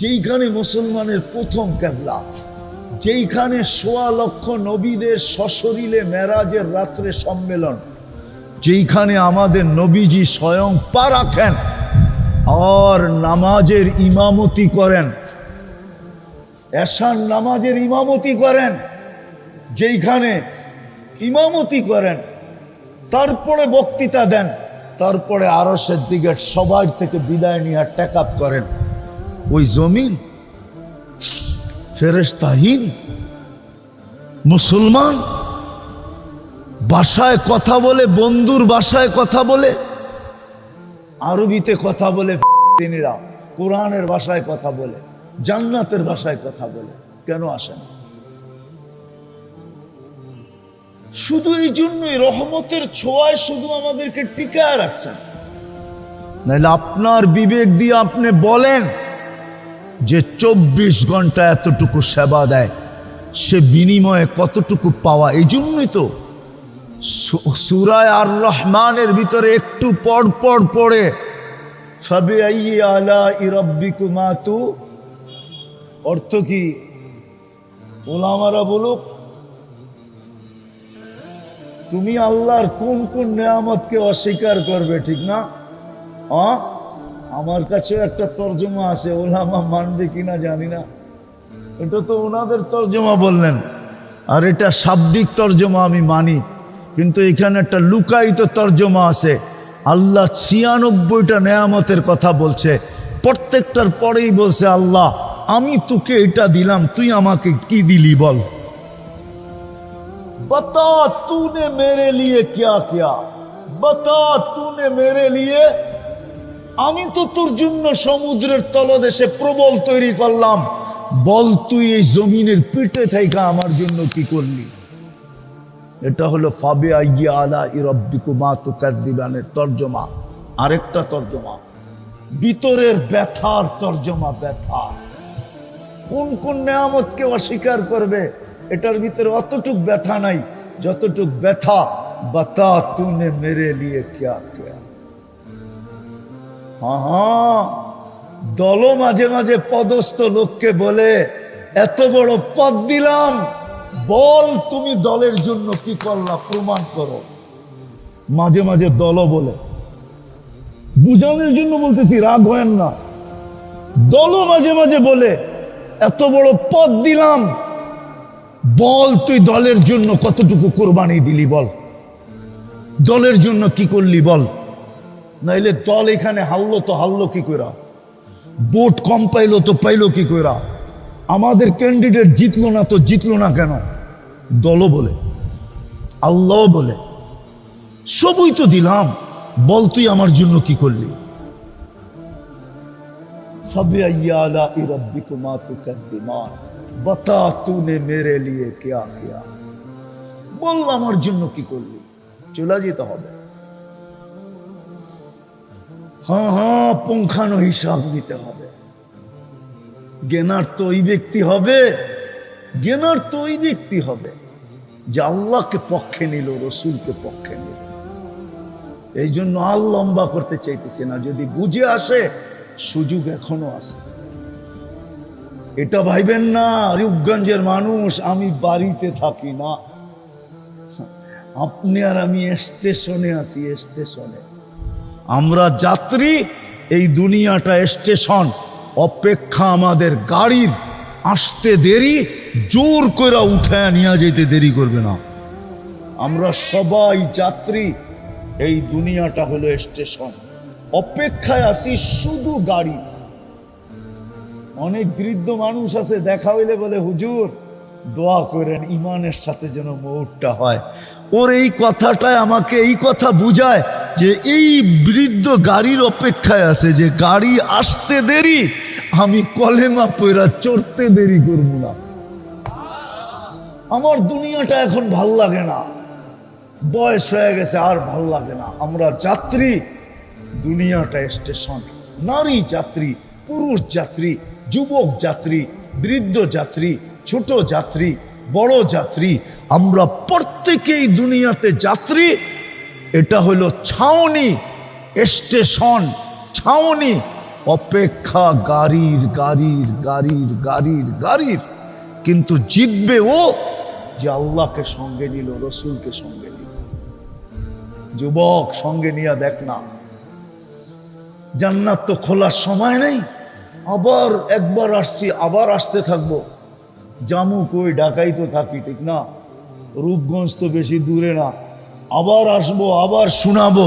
যেখানে মুসলমানের প্রথম কিবলা, যেখানে 1.25 লক্ষ নবীদের সশরীরে মেরাজের রাত্রে সম্মেলন, যেখানে আমাদের নবীজি স্বয়ং পা রাখেন আর নামাজের ইমামতি করেন, এশার নামাজের ইমামতি করেন, যেখানে ইমামতি করেন, তারপরে বক্তৃতা দেন, তারপরে আরশের দিকে সবার থেকে বিদায় নিয়ে টেক আপ করেন, ওই জমিন ফেরেশতাহীন মুসলমান ভাষায় কথা বলে, বন্ধুর ভাষায় কথা বলে, আরবিতে কথা বলে, তিনিরা কোরআনের ভাষায় কথা বলে, জান্নাতের ভাষায় কথা বলে, কেন আসেন? শুধু এই জন্যই রহমতের ছোঁয়ায় শুধু আমাদেরকে টিকায় রাখছেন, নাহলে আপনার বিবেক দিয়ে আপনি বলেন যে 24 ঘন্টা এতটুকু সেবা দেয়, সে বিনিময়ে কতটুকু পাওয়া। এই জন্যই তো সূরা আর রহমানের ভিতরে একটু পর পর পড়ে ফাবিআইয়ি আলাই রাব্বিকুমা তু, অর্থ কি ওলামারা বলুক, তুমি আল্লাহর কোন কোন নেয়ামতকে অস্বীকার করবে, ঠিক না? আমার কাছে একটা তর্জমা আছে, ওলামা মানবে কিনা জানি না, এটা তো ওনাদের তর্জমা বললেন, আর এটা শাব্দিক তর্জমা আমি মানি, কিন্তু এখানে একটা লুকায়িত তর্জমা আছে। আল্লাহ 96টা নেয়ামতের কথা বলছে, প্রত্যেকটার পরেই বলছে আল্লাহ আমি তোকে এটা দিলাম, তুই আমাকে কি দিলি বল, বতা তूने मेरे लिए क्या किया, বতা तूने मेरे लिए, আমি তো তোর জন্য সমুদ্রের তলদেশে প্রবল তৈরি করলাম, বল তুই এই জমিনের পিঠে থেকে আমার জন্য কি করলি। এটা হলো ফাবিআইয়ি আলাই রাব্বিকুমা তুকাযযিবানের তরজমা। আরেকটা তরজমা ভিতরের ব্যথার তরজমা, ব্যথা কোন কোন নেয়ামতকে অস্বীকার করবে, এটার ভিতরে অতটুক ব্যথা নাই যতটুক ব্যথা বতা তूने मेरे लिए क्या किया। হ্যাঁ, দল মাঝে মাঝে পদস্থ লোককে বলে এত বড় পদ দিলাম, বল তুমি দলের জন্য কি করলা, প্রমাণ করো। মাঝে মাঝে দল বলে, বুঝানোর জন্য বলতেছি, রাগ হয় না, দল মাঝে মাঝে বলে এত বড় পদ দিলাম, বল তুই দলের জন্য কতটুকু কোরবানি দিলি, বল দলের জন্য কি করলি বল। নাইলে দল এখানে হারলো তো হারলো কি কইরা, ভোট কম পাইলো তো পাইলো কি কইরা, আমাদের ক্যান্ডিডেট জিতলো না তো জিতলো না কেন। দলও বলে, আল্লাহ বলে, সবই তো দিলাম, বল তুই আমার জন্য কি করলি। ফাবিআইয়ি আলাই রাব্বিকুমা তুকাযযিবান, বতা তूने मेरे लिए क्या किया, বল আমার জন্য কি করলি। চলে যেতে হবে, হ্যাঁ, পুঙ্খানো হিসাব নিতে হবে। জ্ঞানার তো ওই ব্যক্তি হবে, জ্ঞানার তো ওই ব্যক্তি হবে যে আল্লাহকে পক্ষে নিল, রসুলকে পক্ষে নিল। এই জন্য আর লম্বা করতে চাইতেছি না, যদি বুঝে আসে সুযোগ এখনো আছে। এটা ভাইবেন না রূপগঞ্জের মানুষ আমি বাড়িতে থাকি না, আপনি আর আমি স্টেশনে আছি, স্টেশনে আমরা যাত্রী, এই দুনিয়াটা স্টেশন, অপেক্ষা আমাদের গাড়ির আসতে দেরি, জোর করে উঠায় নিয়ে যেতে দেরি করবে না। আমরা সবাই যাত্রী, এই দুনিয়াটা হলো স্টেশন, অপেক্ষায় আছি শুধু গাড়ি। অনেক বৃদ্ধ মানুষ আছে, দেখা হইলে বলে হুজুর দোয়া করেন ইমানের সাথে যেন মৌতটা হয়। ওর এই কথাটাই আমাকে এই কথা বুঝায় যে এই বৃদ্ধ গাড়ির অপেক্ষায় আছে, যে গাড়ি আসতে দেরি, আমি কলেমা পয়রা চড়তে দেরি করব না। আমার দুনিয়াটা এখন ভাল লাগে না, বয়স হয়ে গেছে আর ভাল লাগে না। আমরা যাত্রী, দুনিয়াটা স্টেশন। নারী যাত্রী, পুরুষ যাত্রী, যুবক যাত্রী, বৃদ্ধ যাত্রী, ছোট যাত্রী, বড় যাত্রী, আমরা প্রত্যেকেই দুনিয়াতে যাত্রী। এটা হলো ছাউনি, স্টেশন, ছাউনি, অপেক্ষা গাড়ির গাড়ির গাড়ির গাড়ির গাড়ির। কিন্তু জিতবে ও যে আল্লাহকে সঙ্গে নিল, রসুলকে সঙ্গে নিল। যুবক সঙ্গে নিয়ে দেখ না, জান্নাত তো খোলার সময় নেই। আবার একবার আসছি, আবার আসতে থাকবো। জামু কই, ঢাকাই তো থাকি, ঠিক না? রূপগঞ্জ তো বেশি দূরে না। আবার আসবো, আবার শোনাবো,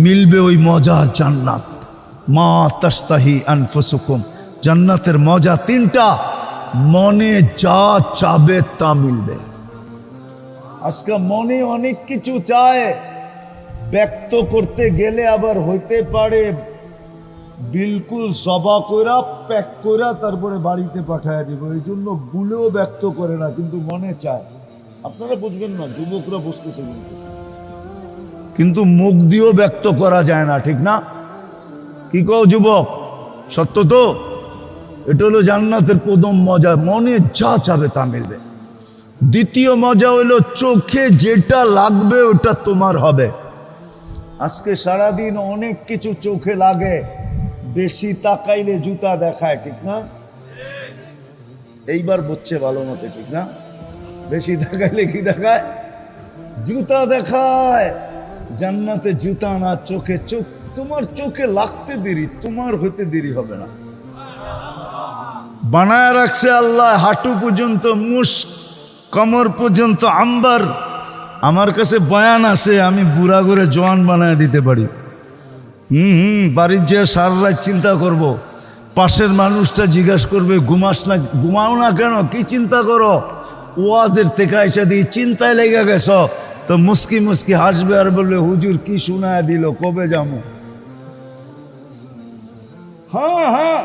মিলবে ওই মজার জান্নাত। মা তাস্তাহি আনফুসুকুম, জান্নাতের মজা তিনটা, মনে যা চাবে তা মিলবে। আজকে মনে অনেক কিছু চায়, ব্যক্ত করতে গেলে আবার হইতে পারে বিলকুল সভা কইরা প্যাক কইরা তারপরে বাড়িতে পাঠায় দিব। এই জন্য ভুলেও ব্যক্ত করে না, কিন্তু মনে চায়। আপনারা বুঝবেন না, যুবকরা বুঝতেছে, কিন্তু মুখ দিয়েও ব্যক্ত করা যায় না, ঠিক না? কি কও যুবক, সত্য তো? এটা হলো জান্নাতের প্রথম মজা, মনে যা চাবে তা মিলবে। দ্বিতীয় মজা হলো চোখে যেটা লাগবে ওটা তোমার হবে। আজকে সারাদিন অনেক কিছু চোখে লাগে, বেশি তাকাইলে জুতা দেখায়, ঠিক না? এইবার বুঝছে ভালো মতে, ঠিক না? বেশি তাকাইলে কি দেখায়? জুতা দেখায়। জান্নাতে জুতা না, চোখে চোখ। তোমার চোখে লাগতে দেরি, তোমার হইতে দেরি হবে না। বানায় রাখছে আল্লাহ হাঁটু পর্যন্ত মুস্ক, কমর পর্যন্ত আম্বার। আমার কাছে বয়ান আছে, আমি বুড়া করে জোয়ান বানায় দিতে পারি। বাড়ির যে সারা রাত চিন্তা করব, পাশের মানুষটা জিজ্ঞাসা করবে ঘুমাস না, ঘুমাও না কেন, কি চিন্তা করো? ওয়াজের থেকে এসে দিয়ে চিন্তায় লেগে গেছ, তো মুস্কি মুস্কি হাসবে আর বলবে হুজুর কি শোনায় দিল, কবে যাবো? হ্যাঁ হ্যাঁ,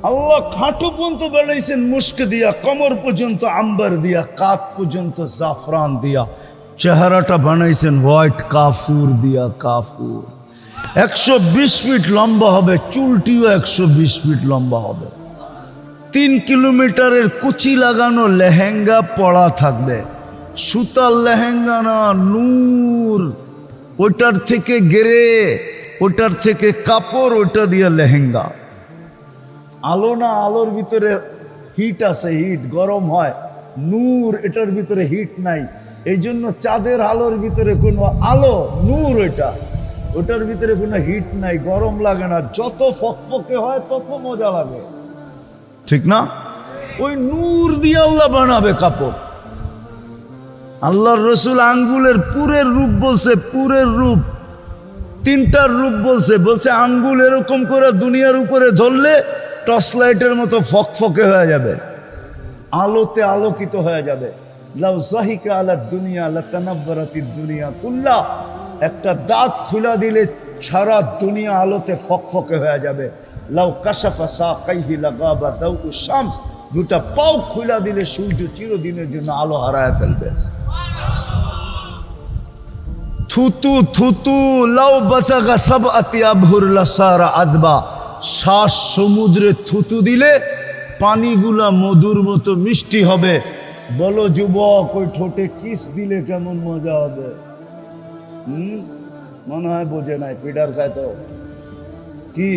আল্লাহ খাটু পর্যন্ত বানাইছেন মুস্ক দিয়া, কমর পর্যন্ত আম্বার দিয়া, কাত পর্যন্ত জাফরান দিয়া, চেহারাটা বানাইছেন হোয়াইট কাফুর দিয়া, কাফুর। 120 ফিট লম্বা হবে, চুলটিও 120 ফিট লম্বা হবে। 3 কিলোমিটারের কুচি লাগানো লেহেঙ্গা পরা থাকবে, সুতার লেহেঙ্গা না, নূর। ওটার থেকে গেরে, ওটার থেকে কাপড়, ওটা দিয়ে লেহেঙ্গা। আলো না, আলোর ভিতরে হিট আছে, হিট গরম হয়। নূর, এটার ভিতরে হিট নাই। এই জন্য চাঁদের আলোর ভিতরে কোনো আলো, নূর ওইটা, ওটার ভিতরে কোনো হিট নাই, গরম লাগে না। যত ফকফকে হয় তত মজা লাগে, ঠিক না? ওই নূর দিয়ে আল্লাহ বানাবে কাপড়। আল্লাহর রসুল আঙ্গুলের পুরের রূপ বলছে, পুরের রূপ, 3টার রূপ বলছে। বলছে আঙ্গুল এরকম করে দুনিয়ার উপরে ধরলে টর্চ লাইটের মতো ফকফকে হয়ে যাবে, আলোতে আলোকিত হয়ে যাবে। লাউ যাহিকা আলা দুনিয়া লাতানাব্বারাতিদ দুনিয়া কুল্লা, একটা দাঁত খুলা দিলে সারা দুনিয়া আলোতে ফকফকে হয়ে যাবে। লাউ কাশাফা সাকাইহি লাগাবা দাউ শামস, দুটা পাও খুলা দিলে সূর্য চিরদিনের জন্য আলো হারায় ফেলবে। থুতু থুতু লাউ বাসাগা সাবআতি আবহুর লাসারা আযবা, শ্বাস সমুদ্রে থুতু দিলে পানিগুলা মধুর মতো মিষ্টি হবে। বলো যুবক, ওই ঠোঁটে কিস দিলে কেমন মজা হবে? মনে হয় বোঝে নাই, পিডার খায় তো কি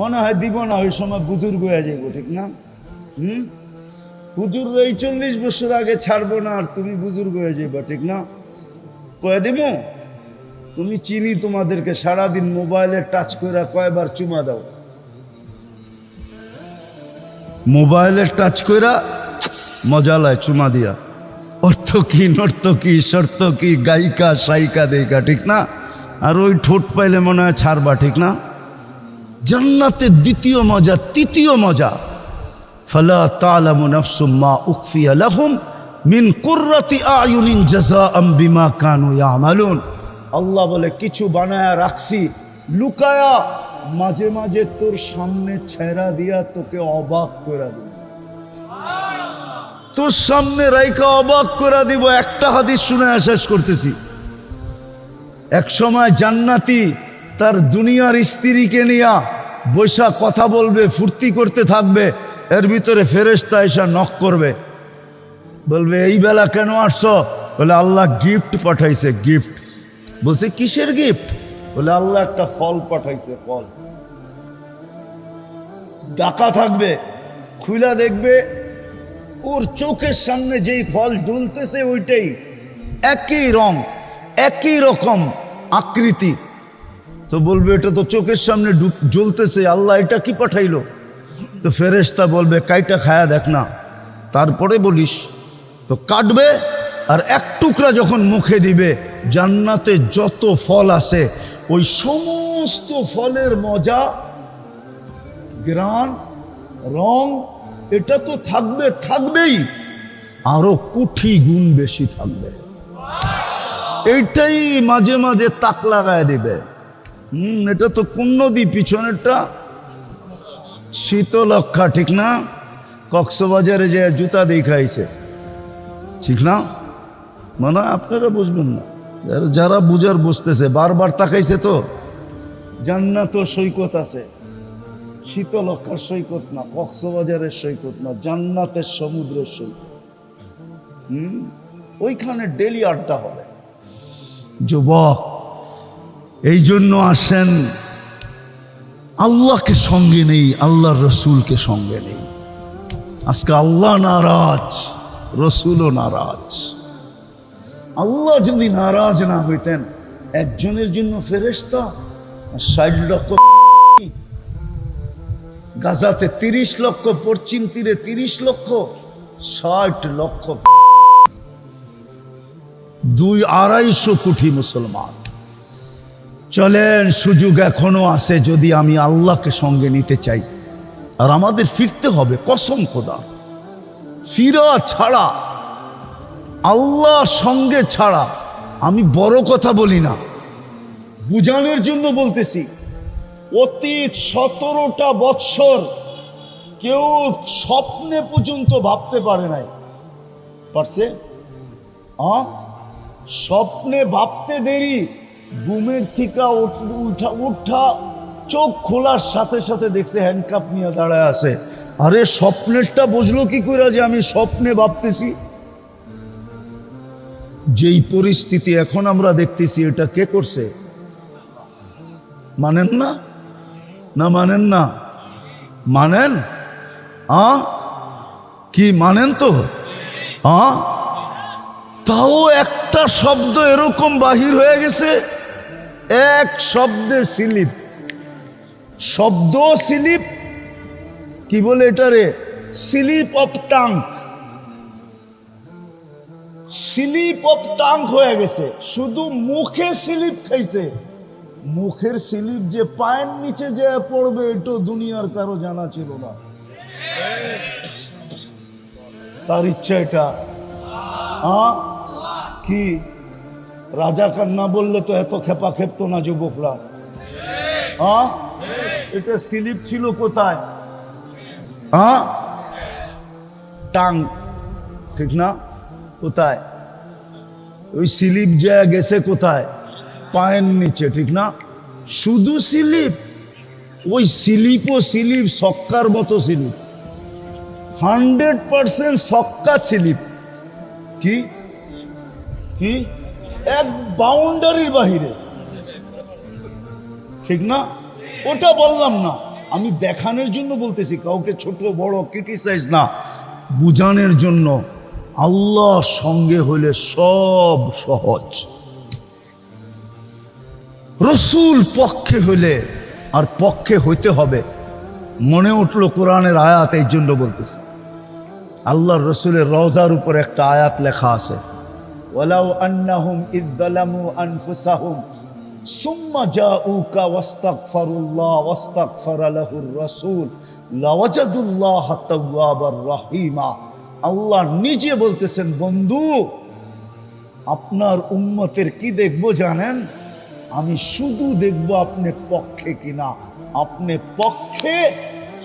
মনে হয় দিব না, ওই সময় বুজুর্গ হয়ে যাবো, ঠিক না? হুজুর এই 40 বছর আগে ছাড়বো না, আর তুমি বুজুর্গ হয়ে যাবো, ঠিক না? কয়ে দিব তুমি চিনি তোমাদেরকে, সারাদিন মোবাইলে টাচ করে কয়বার চুমা দাও, মোবাইলে টাচ করে মজা লায় চুমা দিয়া, অর্থ কি নর্তকী সর্তকী গায়িকা সাইকা দেইকা, ঠিক না? আর ওই ঠোঁট পাইলে মনে হয় ছাড়বা, ঠিক না? জান্নাতের দ্বিতীয় মজা, তৃতীয় মজা, ফালা তা'লামু নাফসুম মা উখফিয়া লাহুম মিন কুররাতি আয়ুনিন জাযাআম বিমা কানু ইয়ামালুন। আল্লাহ বলে কিছু বানায়া রাখছি লুকায়া, মাঝে মাঝে তোর সামনে ছেড়া দিয়া তোকে অবাক করে দিব, তোর সামনে রাইকা অবাক করে দিব। একটা হাদিস শুনে শেষ করতেছি। এক সময় জান্নাতি তার দুনিয়ার স্ত্রীকে নিয়া বৈশা কথা বলবে, ফুর্তি করতে থাকবে, এর ভিতরে ফেরেশতা এসে নক করবে, বলবে এই বেলা কেন আসছো? বলে আল্লাহ গিফট পাঠাইছে। গিফট বলছে কিসের গিফট? বলে আল্লাহ একটা ফল পাঠাইছে, ফল। ডাকা থাকবে, খুলা দেখবে ওর চোখের সামনে যেই ফল ঝুলতেছে ওইটাই, একই রং, একই রকম আকৃতি। তো বলবে এটা তো চোখের সামনে জ্বলতেছে, আল্লাহ এটা কি পাঠাইলো? তো ফেরেশতা বলবে কাইটা খায়া দেখ না, তারপরে বলিস। তো কাটবে, আর এক টুকরা যখন মুখে দিবে, জান্নাতে যত ফল আছে ওই সমস্ত ফলের মজা, গ্রান, রং, এটা তো থাকবে, থাকবেই, আরো কোটি গুণ বেশি থাকবে। এইটাই মাঝে মাঝে তাক লাগায় দিবে। এটা তো কোন নদী? পিছনেরটা শীতলক্ষা, ঠিক না? কক্সবাজারে যে জুতা দেখাইছে, ঠিক না? মানে আপনারা বুঝবেন না, যারা বুঝার বুঝতেছে। বারবার তাকাইছে তো। জান্নাত সৈকত আছে, শীতলক্ষার সৈকত না, কক্সবাজারের সৈকত না, জান্নাতের সমুদ্রের সৈকত। ওইখানে ডেলি আড্ডা হবে। যুবক, এই জন্য আসেন, আল্লাহকে সঙ্গে নেই, আল্লাহর রসুলকে সঙ্গে নেই। আজকে আল্লাহ নারাজ, রসুলও নারাজ। আল্লাহ যদি নারাজ না হইতেন, একজনের জন্য ফেরেশতা 60 লক্ষ, গাজাতে 30 লক্ষ, পশ্চিম তীরে 30 লক্ষ, 60 লক্ষ, 200-250 কোটি মুসলমান। চলেন, সুযোগ এখনো আছে, যদি আমি আল্লাহকে সঙ্গে নিতে চাই। আর আমাদের ফিরতে হবে, কসম খোদা, ফিরা ছাড়া, আল্লাহ সঙ্গে ছাড়া। আমি বড় কথা বলি না, বুঝানোর জন্য বলতেছি। অতীত 17টা বৎসর কেউ স্বপ্নে পর্যন্ত ভাবতে পারে নাই। পারছে? স্বপ্নে ভাবতে দেরি, ঘুমের থেকে উঠা চোখ খোলার সাথে সাথে দেখছে হ্যান্ডকাপ নিয়ে দাঁড়ায় আছে। আরে স্বপ্নেরটা বুঝলো কি করে যে আমি স্বপ্নে ভাবতেছি? যেই পরিস্থিতি এখন আমরা দেখতেছি, এটা কে করছে? মানেন না? না মানেন না? মানেন? কি মানেন তো? তাও একটা শব্দ এরকম বাহির হয়ে গেছে, এক শব্দে স্লিপ, শব্দ স্লিপ, কি বলে এটারে? Slip of tongue, slip of tongue হয়ে গেছে। শুধু মুখে স্লিপ খাইছে, মুখের স্লিপ যে পায়ের নিচে যে পড়বে এটা দুনিয়ার কারো জানা ছিল না। তার ইচ্ছা এটা। কি রাজাকার না বললে তো এত খেপা খেপতো না যুবকরা। এটা স্লিপ ছিল কোথায়? টাং, ঠিক না? কোথায়? ওই স্লিপ যা গেছে কোথায়? পায়ের নিচে, ঠিক না? শুধু স্লিপ, ওই স্লিপও স্লিপ, সক্কার মতো স্লিপ, 100% সক্কা স্লিপ। কি কি এক বাউন্ডারির বাহিরে, ঠিক না? ওটা বললাম না, আমি দেখানোর জন্য বলতেছি, কাউকে ছোট বড় ক্রিটিসাইজ না, বুঝানোর জন্য। আল্লাহ সঙ্গে হলে সব সহজ, রসুল পক্ষে হলে আর পক্ষে হইতে হবে। মনে উঠলো কোরআনের আয়াত, এই জন্য বলতেছি। আল্লাহর রসুলের রওজার উপর একটা আয়াত লেখা আছে, ওয়ালাউ আন্নাহুম ইয যালামু আনফুসাহুম সুম্মা জাউকা ওয়াস্তাগফিরুল্লাহ ওয়াস্তাগফারা লাহুর রাসূল লাওয়াজাদুল্লাহ তাওয়াবার রহিমা। আল্লাহ নিজে বলতেছেন, বন্ধু আপনার উম্মতের কি দেখবো জানেন? আমি শুধু দেখবো আপনি পক্ষে কিনা। আপনি পক্ষে,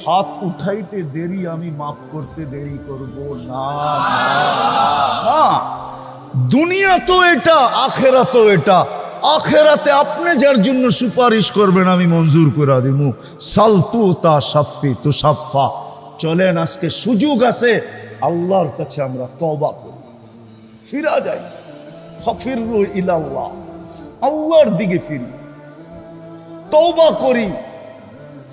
হাত উঠাইতে দেরি, আমি মাফ করতে দেরি করব না। দুনিয়া তো এটা, আখেরা তো এটা। আখেরাতে আপনি যার জন্য সুপারিশ করবেন আমি মঞ্জুর করে দিব। সালতু তা সাফি তু সাফা। চলেন, আজকে সুযোগ আছে, আল্লাহর কাছে আমরা তওবা করি, ফিরা যাই। ফাফিরু ইলাল্লাহ, আল্লাহর দিকে ফিরি, তওবা করি।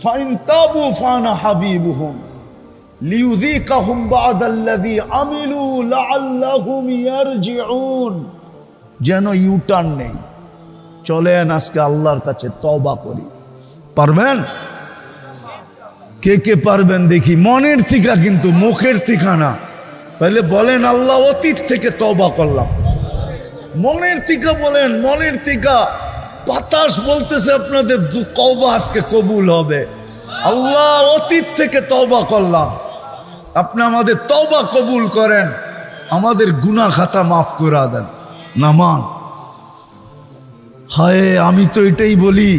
ফাইন তাবু ফানা হাবিবুহুম লিউযিকাহুম বা'দাল্লাযী আমিলু লাআল্লাহুম ইয়ারজিউন। যেন ইউটার্ন নেই। চলেন আজকে আল্লাহর কাছে তওবা করি। পারবেন? কে কে পারবেন দেখি, মনের থিকা, কিন্তু মুখের থিকা না। তাহলে বলেন, আল্লাহ অতীত থেকে তওবা করলাম। মনের থিকা বলেন, মনের থিকা। বাতাস বলতেছে আপনাদের তওবা আজকে কবুল হবে। আল্লাহ অতীত থেকে তওবা করলাম, আপনি আমাদের তওবা কবুল করেন, আমাদের গুনাহ খাতা মাফ করে দেন। নামান হায়, আমি তো এটাই বলি,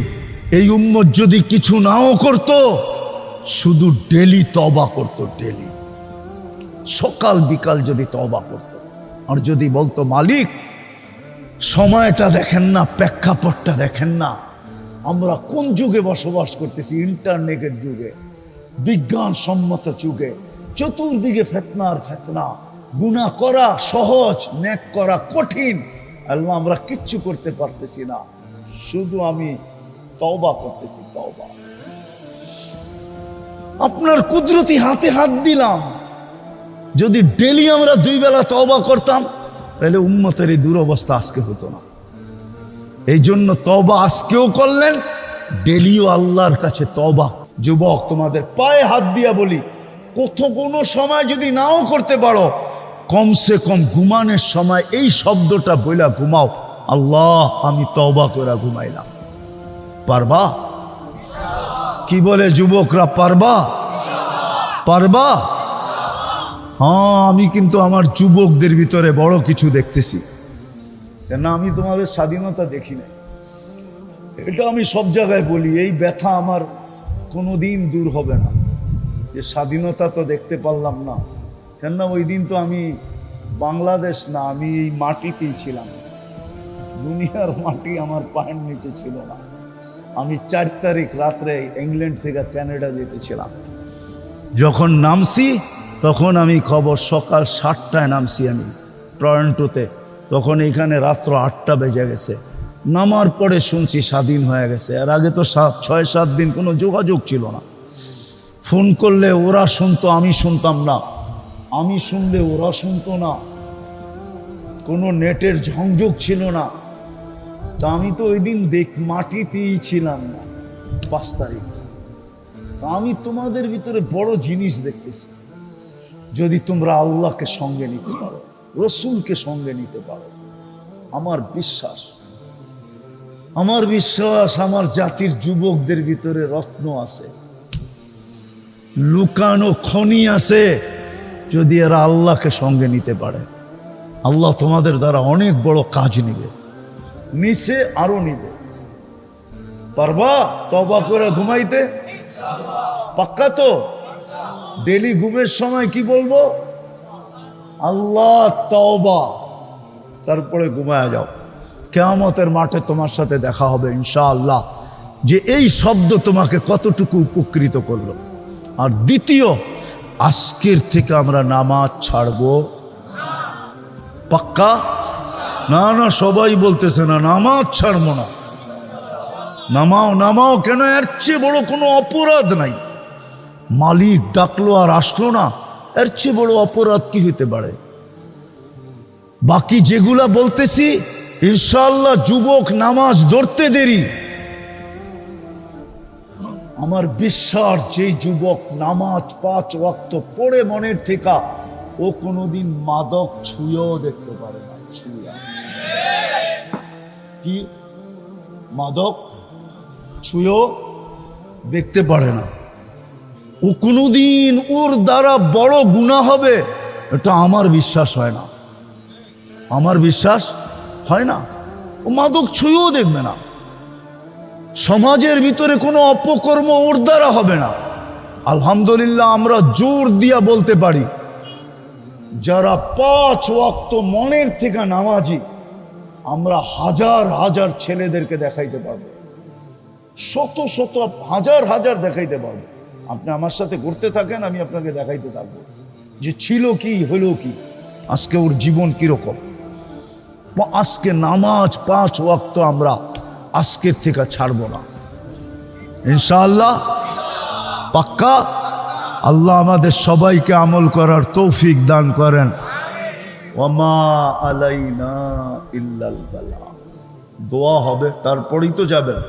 এই উম্মত যদি কিছু নাও করত, শুধু ডেলি তওবা করত, ডেলি সকাল বিকাল যদি তওবা করত। আর যদি বলতো, মালিক সময়টা দেখেন না, প্রেক্ষাপটটা দেখেন না, আমরা কোন যুগে বসবাস করতেছি, ইন্টারনেটের যুগে, বিজ্ঞান সম্মত যুগে, চতুর্দিকে ফিতনা আর ফিতনা, গুনাহ করা সহজ, নেক করা কঠিন। আল্লাহ আমরা কিচ্ছু করতে পারতেছি না, শুধু আমি তওবা করতেছি, তওবা। আপনার কুদরতি হাতে হাত দিলাম, যদি ডেলি আমরা 2 বেলা তওবা করতাম, তাহলে উম্মতের এই দুরবস্থা আজকে হতো না। এই জন্য তওবা আজকেও করলেন, ডেলিও আল্লাহর কাছে তওবা। যুবক, তোমাদের পায়ে হাত দিয়া বলি, কোনো সময় যদি নাও করতে পারো, কমসে কম ঘুমানোর সময় এই শব্দটা বইলা ঘুমাও, আল্লাহ আমি তওবা করে ঘুমাইলাম। পারবা? কি বলে যুবকরা, পারবা? পারবা? হ্যাঁ, আমি কিন্তু আমার যুবকদের ভিতরে বড় কিছু দেখতেছি। কেন আমি তোমাদের স্বাধীনতা দেখি না, এটা আমি সব জায়গায় বলি। এই ব্যথা আমার কোনোদিন দূর হবে না, যে স্বাধীনতা তো দেখতে পারলাম না। কেননা ওই দিন তো আমি বাংলাদেশ না, আমি এই মাটিতেই ছিলাম। দুনিয়ার মাটি আমার পায়ের নিচে ছিল না। আমি 4 তারিখ রাত্রে ইংল্যান্ড থেকে কানাডা যেতেছিলাম। যখন নামছি তখন আমি খবর, সকাল 7টায় নামছি আমি টরন্টোতে, তখন এখানে রাত্র 8টা বেজে গেছে। নামার পরে শুনছি স্বাধীন হয়ে গেছে। এর আগে তো 6-7 দিন কোনো যোগাযোগ ছিল না। ফোন করলে ওরা শুনতো, আমি শুনতাম না, আমি শুনলে ওরা শুনতো না, কোনো নেটের সংযোগ ছিল না। তা আমি তো ওই দিন মাটিতেই ছিলাম না 5 তারিখ। তা আমি তোমাদের ভিতরে বড় জিনিস দেখতেছি, যদি তোমরা আল্লাহকে সঙ্গে নিতে পারো, রসুলকে সঙ্গে নিতে পারো, আমার বিশ্বাস আমার জাতির যুবকদের ভিতরে রত্ন আছে, লুকানো খনি আছে। যদি এরা আল্লাহকে সঙ্গে নিতে পারে, আল্লাহ তোমাদের দ্বারা অনেক বড় কাজ নিবে, নিচে আরো নিবে। পারবা তওবা করে ঘুমাইতে? পাক্কা তো? ডেলি ঘুমের সময় কি বলবো? আল্লাহ তওবা, তারপরে ঘুমায়া যাও। কিয়ামতের মাঠে তোমার সাথে দেখা হবে ইনশাআল্লাহ, যে এই শব্দ তোমাকে কতটুকু উপকৃত করলো। আর দ্বিতীয়, আজকের থেকে আমরা নামাজ ছাড়বো। পাক্কা? না না, সবাই বলতেছে না, নামাজ ছাড়বো না। নামাও নামাও, কেন? এর চেয়ে বড় কোনো অপরাধ নাই। মালিক ডাকলো আর আসলো না, এর চেয়ে বড় অপরাধ কি হতে পারে? বাকি যেগুলা বলতেছি ইনশাআল্লাহ যুবক নামাজ ধরতে দেরি। আমার বিশ্বাস যেই যুবক নামাজ 5 ওয়াক্ত পড়ে মনের থেকে, ও কোনোদিন মাদক ছুঁয়েও দেখতে পারে না। কি মাদক ছুঁয়েও দেখতে পারে না। ও কোনোদিন ওর দ্বারা বড় গুনাহ হবে এটা আমার বিশ্বাস হয় না। আমার বিশ্বাস হয় না। ও মাদক ছুঁয়েও দেখবে না। সমাজের ভিতরে কোনো অপকর্ম ওর দ্বারা হবে না। আলহামদুলিল্লাহ আমরা জোর দিয়া বলতে পারি, যারা 5 ওয়াক্ত মনের থেকে নামাজি, আমরা হাজার হাজার ছেলেদেরকে দেখাইতে পারবো, শত শত হাজার হাজার দেখাইতে পারবো। আপনি আমার সাথে ঘুরতে থাকেন, আমি আপনাকে দেখাইতে থাকবো যে ছিল কি হলো কি, আজকে ওর জীবন কিরকম। আজকে নামাজ 5 ওয়াক্ত আমরা আজকের থেকে ছাড়বো না ইনশাআল্লাহ, পাক্কা। আল্লাহ আমাদের সবাইকে আমল করার তৌফিক দান করেন। ওয়ামা আলাইনা ইল্লাল বালাগ। দোয়া হবে, তারপরেই তো যাবেন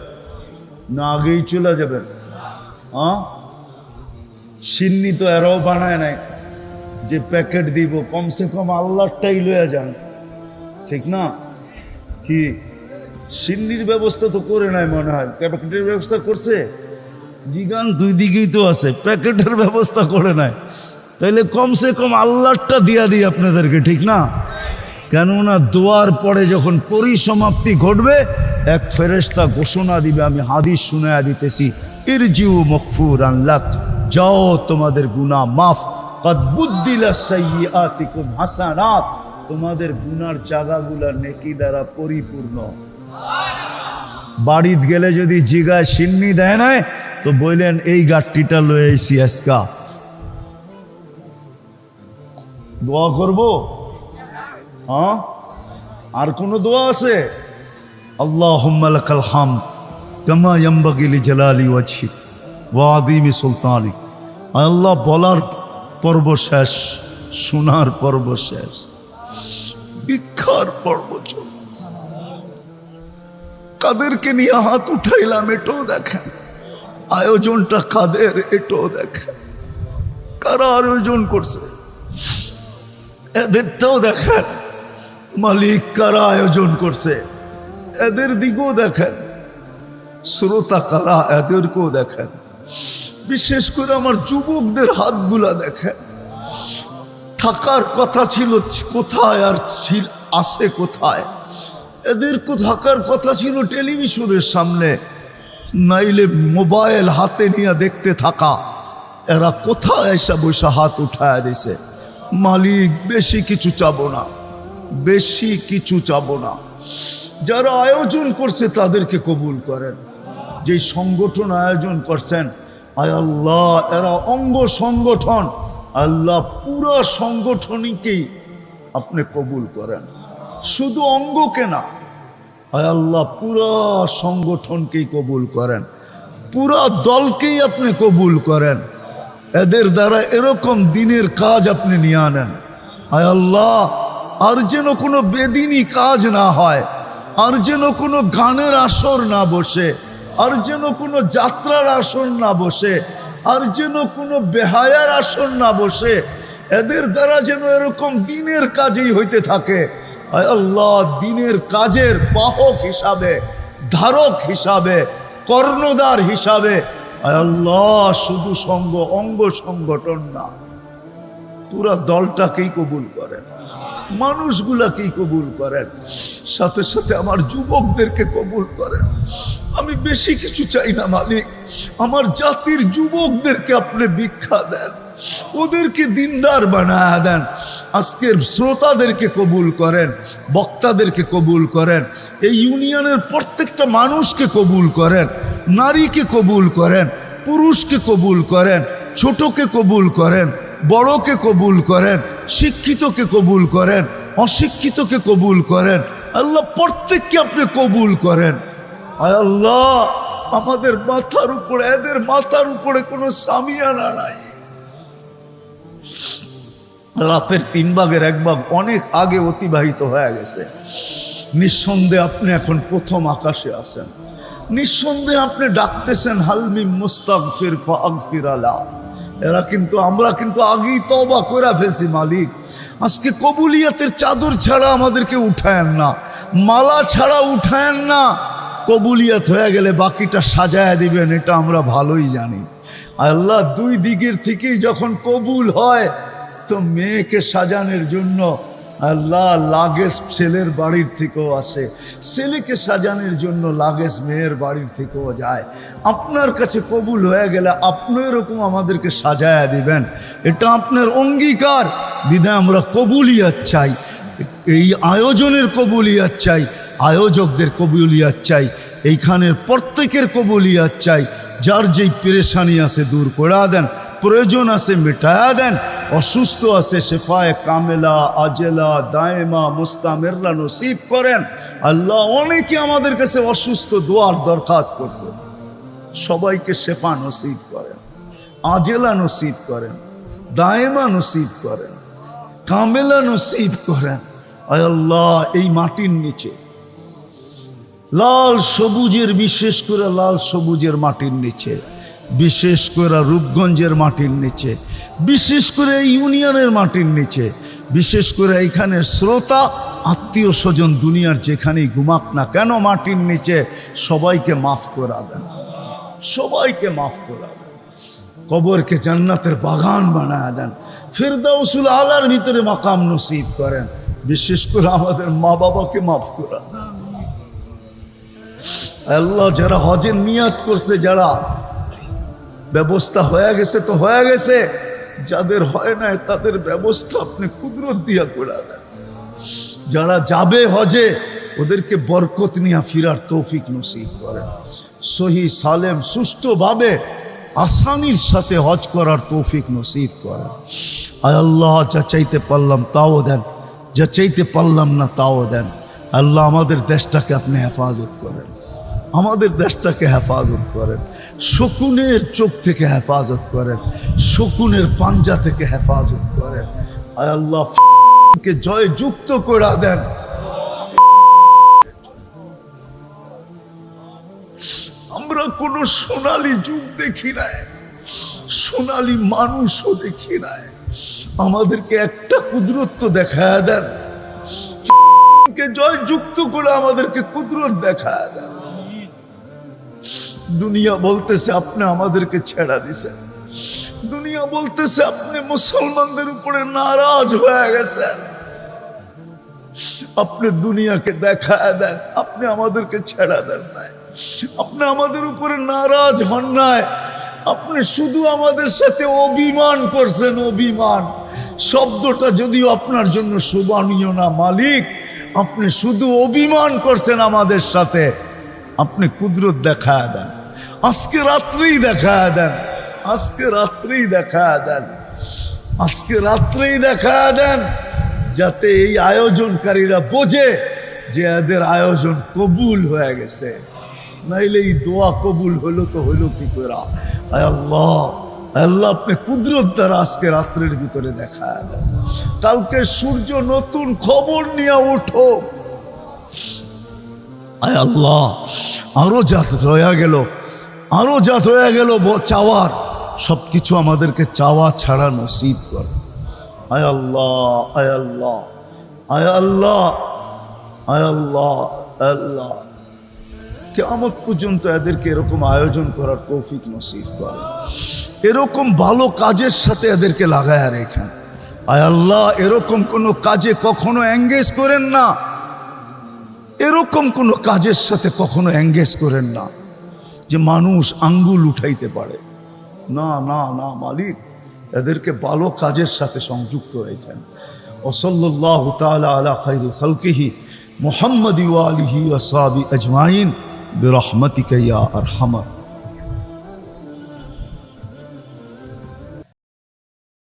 না, আগেই চলে যাবেন? সিন্নি তো এরাও বানায় নাই যে প্যাকেট দিব, কমসে কম আল্লাহটাই লইয়া যান, ঠিক না? কি সিন্নির ব্যবস্থা তো করে নাই মনে হয়, প্যাকেটের ব্যবস্থা করছে? জিগান দুই দিকেই তো আছে, প্যাকেটের ব্যবস্থা করে নাই, তাইলে কমসে কম আল্লাহটা দিয়া দিই আপনাদেরকে, ঠিক না? কেননা দোয়ার পরে যখন পরিসমাপ্তি ঘটবে, এক ফেরেশতা ঘোষণা দিবে, আমি হাদিস শুনায়া দিতেছি, ইরজিউ মাগফুরান লাক, যাও তোমাদের গুনাহ মাফ, কদ বুদ্দিলা সাইয়্যাতিকুম হাসানাত, তোমাদের গুনার জায়গাগুলা নেকি দ্বারা পরিপূর্ণ। বাড়িতে গেলে যদি জিগায় সিন্নি দেয় নাই, তো বললেন এই গাঠটিটা লয়ে আইছি আজকা, দোয়া করব। আর কোন দোয়া আছে? আল্লাহুম্মা লাকাল হামদ কামা ইয়ানবাগি লিজালালি ওয়াজহিক ওয়া আযীমি সুলতানিক। আল্লাহ বলার পর্ব শেষ, শোনার পর্ব শেষ, ভিক্ষার পর্ব চলছে। কাদেরকে নিয়ে হাত উঠাইলাম এটাও দেখেন, আয়োজনটা কাদের এটাও দেখেন, কারা আয়োজন করছে এদেরটাও দেখেন, মালিক কারা আয়োজন করছে এদের দিকেও দেখেন, শ্রোতা কারা এদেরকেও দেখেন। বিশেষ করে আমার যুবকদের হাতগুলা দেখেন, থাকার কথা ছিল কোথায় আর আছে কোথায়? এদের থাকার কথা ছিল টেলিভিশনের সামনে, নাইলে মোবাইল হাতে নিয়ে দেখতে থাকা। এরা কোথায় এসে বসে হাত উঠায় দিছে। মালিক বেশি কিছু চাবো না, বেশি কিছু চাবো না। যারা আয়োজন করছে তাদেরকে কবুল করেন। যে সংগঠন আয়োজন করছেন, আয় আল্লাহ এরা অঙ্গ সংগঠন, আল্লাহ পুরো সংগঠনকেই আপনি কবুল করেন, শুধু অঙ্গকে না। আয় আল্লাহ পুরো সংগঠনকেই কবুল করেন, পুরো দলকেই আপনি কবুল করেন। এদের দ্বারা এরকম দিনের কাজ আপনি নিয়ে আনেন। আয় আল্লাহ আর যেন কোনো বেদিনী কাজ না হয়, আর যেন কোনো গানের আসর না বসে, আর যেন কোনো যাত্রার আসর না বসে, আর যেন কোনো বেহায়ার আসর না বসে। এদের দ্বারা যেন এরকম দিনের কাজেই হইতে থাকে। আয় আল্লাহ দিনের কাজের বাহক হিসাবে, ধারক হিসাবে, কর্ণধার হিসাবে, আয় আল্লাহ শুধু অঙ্গ সংগঠন না, পুরা দলটাকেই কবুল করেন, মানুষগুলাকেই কবুল করেন, সাথে সাথে আমার যুবকদেরকে কবুল করেন। আমি বেশি কিছু চাই না মালিক, আমার জাতির যুবকদেরকে আপনি ভিক্ষা দেন, ওদেরকে দিনদার বানায় দেন। আজকের শ্রোতাদেরকে কবুল করেন, বক্তাদেরকে কবুল করেন, এই ইউনিয়নের প্রত্যেকটা মানুষকে কবুল করেন, নারীকে কবুল করেন, পুরুষকে কবুল করেন, ছোটকে কবুল করেন, বড়কে কবুল করেন, শিক্ষিতকে কবুল করেন, অশিক্ষিতকে কবুল করেন। আল্লাহ প্রত্যেককে আপনি কবুল করেন। আয় আল্লাহ আমাদের মাথার উপরে, এদের মাথার উপরে কোনো সামিয়ানা নাই। রাতের 3 ভাগের 1 ভাগ অনেক আগে অতিবাহিত হয়ে গেছে। নিঃসন্দেহে আপনি এখন প্রথম আকাশে আছেন। নিঃসন্দেহে আপনি ডাকতেছেন হালমিম মুস্তাগফির ফাগফির আলা। আমরা কিন্তু আগেই তওবা করে ফেলছি মালিক। আজকে কবুলিয়াতের চাদর ছাড়া আমাদেরকে উঠায়েন না, মালা ছাড়া উঠায়েন না। কবুলিয়াত হয়ে গেলে বাকিটা সাজায় দিবেন, এটা আমরা ভালোই জানি। আল্লাহ 2 দিকের থেকেই যখন কবুল হয় তো মেয়েকে সাজানোর জন্য আল্লাহ লাগেজ ছেলের বাড়ির থেকেও আসে, ছেলেকে সাজানোর জন্য লাগেজ মেয়ের বাড়ির থেকেও যায়। আপনার কাছে কবুল হয়ে গেলে আপনি এরকম আমাদেরকে সাজায়া দিবেন, এটা আপনার অঙ্গীকার। বিধায় আমরা কবুলিয়াত চাই, এই আয়োজনের কবুলিয়াত চাই, আয়োজকদের কবুলিয়াত চাই, এইখানের প্রত্যেকের কবুলিয়াত চাই। যার যেই পেরেশানি আছে দূর করে দেন, প্রয়োজন আছে মিটায়া দেন, অসুস্থ আছে শেফায়ে কামেলা আজেলা দায়েমা মুস্তামেররা নসিব করেন। আল্লাহ অনেকে আমাদের কাছে অসুস্থ, দোয়ার দরখাস্ত করছে, সবাইকে শেফা নসিব করেন, আজেলা নসিব করেন, দায়েমা নসিব করেন, কামেলা নসিব করেন। আয় আল্লাহ এই মাটির নিচে লাল সবুজের, বিশেষ করে লাল সবুজের মাটির নিচে, বিশেষ করে রূপগঞ্জের মাটির নিচে, বিশেষ করে ইউনিয়নের মাটির নিচে, বিশেষ করে এইখানের শ্রোতা আত্মীয় স্বজন দুনিয়ার যেখানেই ঘুমাক না কেন মাটির নিচে সবাইকে মাফ করা দেন, সবাইকে মাফ করা দেন। কবরকে জান্নাতের বাগান বানায় দেন, ফিরদাউসুল আলার ভিতরে মাকাম নসিব করেন। বিশেষ করে আমাদের মা বাবাকে মাফ করা দেন। আল্লাহ যারা হজের নিয়াত করছে, যারা ব্যবস্থা হয়ে গেছে তো হয়ে গেছে, যাদের হয় নাই তাদের ব্যবস্থা আপনি কুদরত দিয়া করে দেন। যারা যাবে হজে ওদেরকে বরকত নিয়ে ফিরার তৌফিক নসিব করেন। সহি সালেম সুষ্ঠুভাবে আসানির সাথে হজ করার তৌফিক নসিব করেন। আয় আল্লাহ যা চাইতে পারলাম তাও দেন, যা চাইতে পারলাম না তাও দেন। আল্লাহ আমাদের দেশটাকে আপনি হেফাজত করেন, আমাদের দেশটাকে হেফাজত করেন, শকুনের চোখ থেকে হেফাজত করেন, শকুনের পাঞ্জা থেকে হেফাজত করেন। আয় আল্লাহ কে জয় যুক্ত করে দেন। আমরা কোন সোনালী যুগ দেখি নাই, সোনালী মানুষও দেখি নাই। আমাদেরকে একটা কুদরত দেখায় দেন, কে জয় যুক্ত করে আমাদেরকে কুদরত দেখায় দেন। দুনিয়া বলতেছে আপনি আমাদেরকে ছেড়া দিছেন, দুনিয়া বলতেছে আপনি মুসলমানদের উপরে নারাজ হয়ে গেছেন। আপনি দুনিয়াকে দেখায় দেন আপনি আমাদেরকে ছেড়া দেন নাই, আপনি আমাদের উপরে নারাজ হন নাই, আপনি শুধু আমাদের সাথে অভিমান করছেন। অভিমান শব্দটা যদিও আপনার জন্য শোভনীয় না মালিক, আপনি শুধু অভিমান করছেন আমাদের সাথে। আপনি কুদরত দেখায় দেন, আজকে রাত্রেই দেখায় দেন, আজকে রাত্রেই দেখায় দেন, আজকে রাত্রেই দেখায় দেন, যাতে এই আয়োজনকারীরা বোঝে যে এদের আয়োজন কবুল হয়ে গেছে। নাইলে এই দোয়া কবুল হইলো তো হইলো কি করে? আয় আল্লাহ, আল্লাহ আপনি কুদরত দ্বারা আজকে রাত্রের ভিতরে দেখায় দেন। কালকে সূর্য নতুন খবর নিয়ে উঠো। আয় আল্লাহ আরো জাত হয়ে গেল, আরো জাত হয়ে গেল চাওয়ার, সবকিছু আমাদেরকে চাওয়া ছাড়া নসিব কর। আয় আল্লাহ, আয় আল্লাহ, আয় আল্লাহ, আয় আল্লাহ, আল্লাহ কিয়ামত পর্যন্ত এদেরকে এরকম আয়োজন করার তৌফিক নসিব কর। এরকম ভালো কাজের সাথে এদেরকে লাগায় রেখেন। আয় আল্লাহ এরকম কোনো কাজে কখনো এঙ্গেজ করেন না, এরকম কোনো কাজের সাথে কখনো এঙ্গেজ করেন না যে মানুষ আঙ্গুল উঠাইতে পারে। না না না মালিক, এদেরকে ভালো কাজের সাথে সংযুক্ত রেখেন। ওয়াসাল্লাল্লাহু তাআলা আলা খায়রি খালকিহি মুহাম্মাদি ওয়া আলিহি ওয়া সাহবিহি আজমাইন বিরহমাতিকা ইয়া আরহামার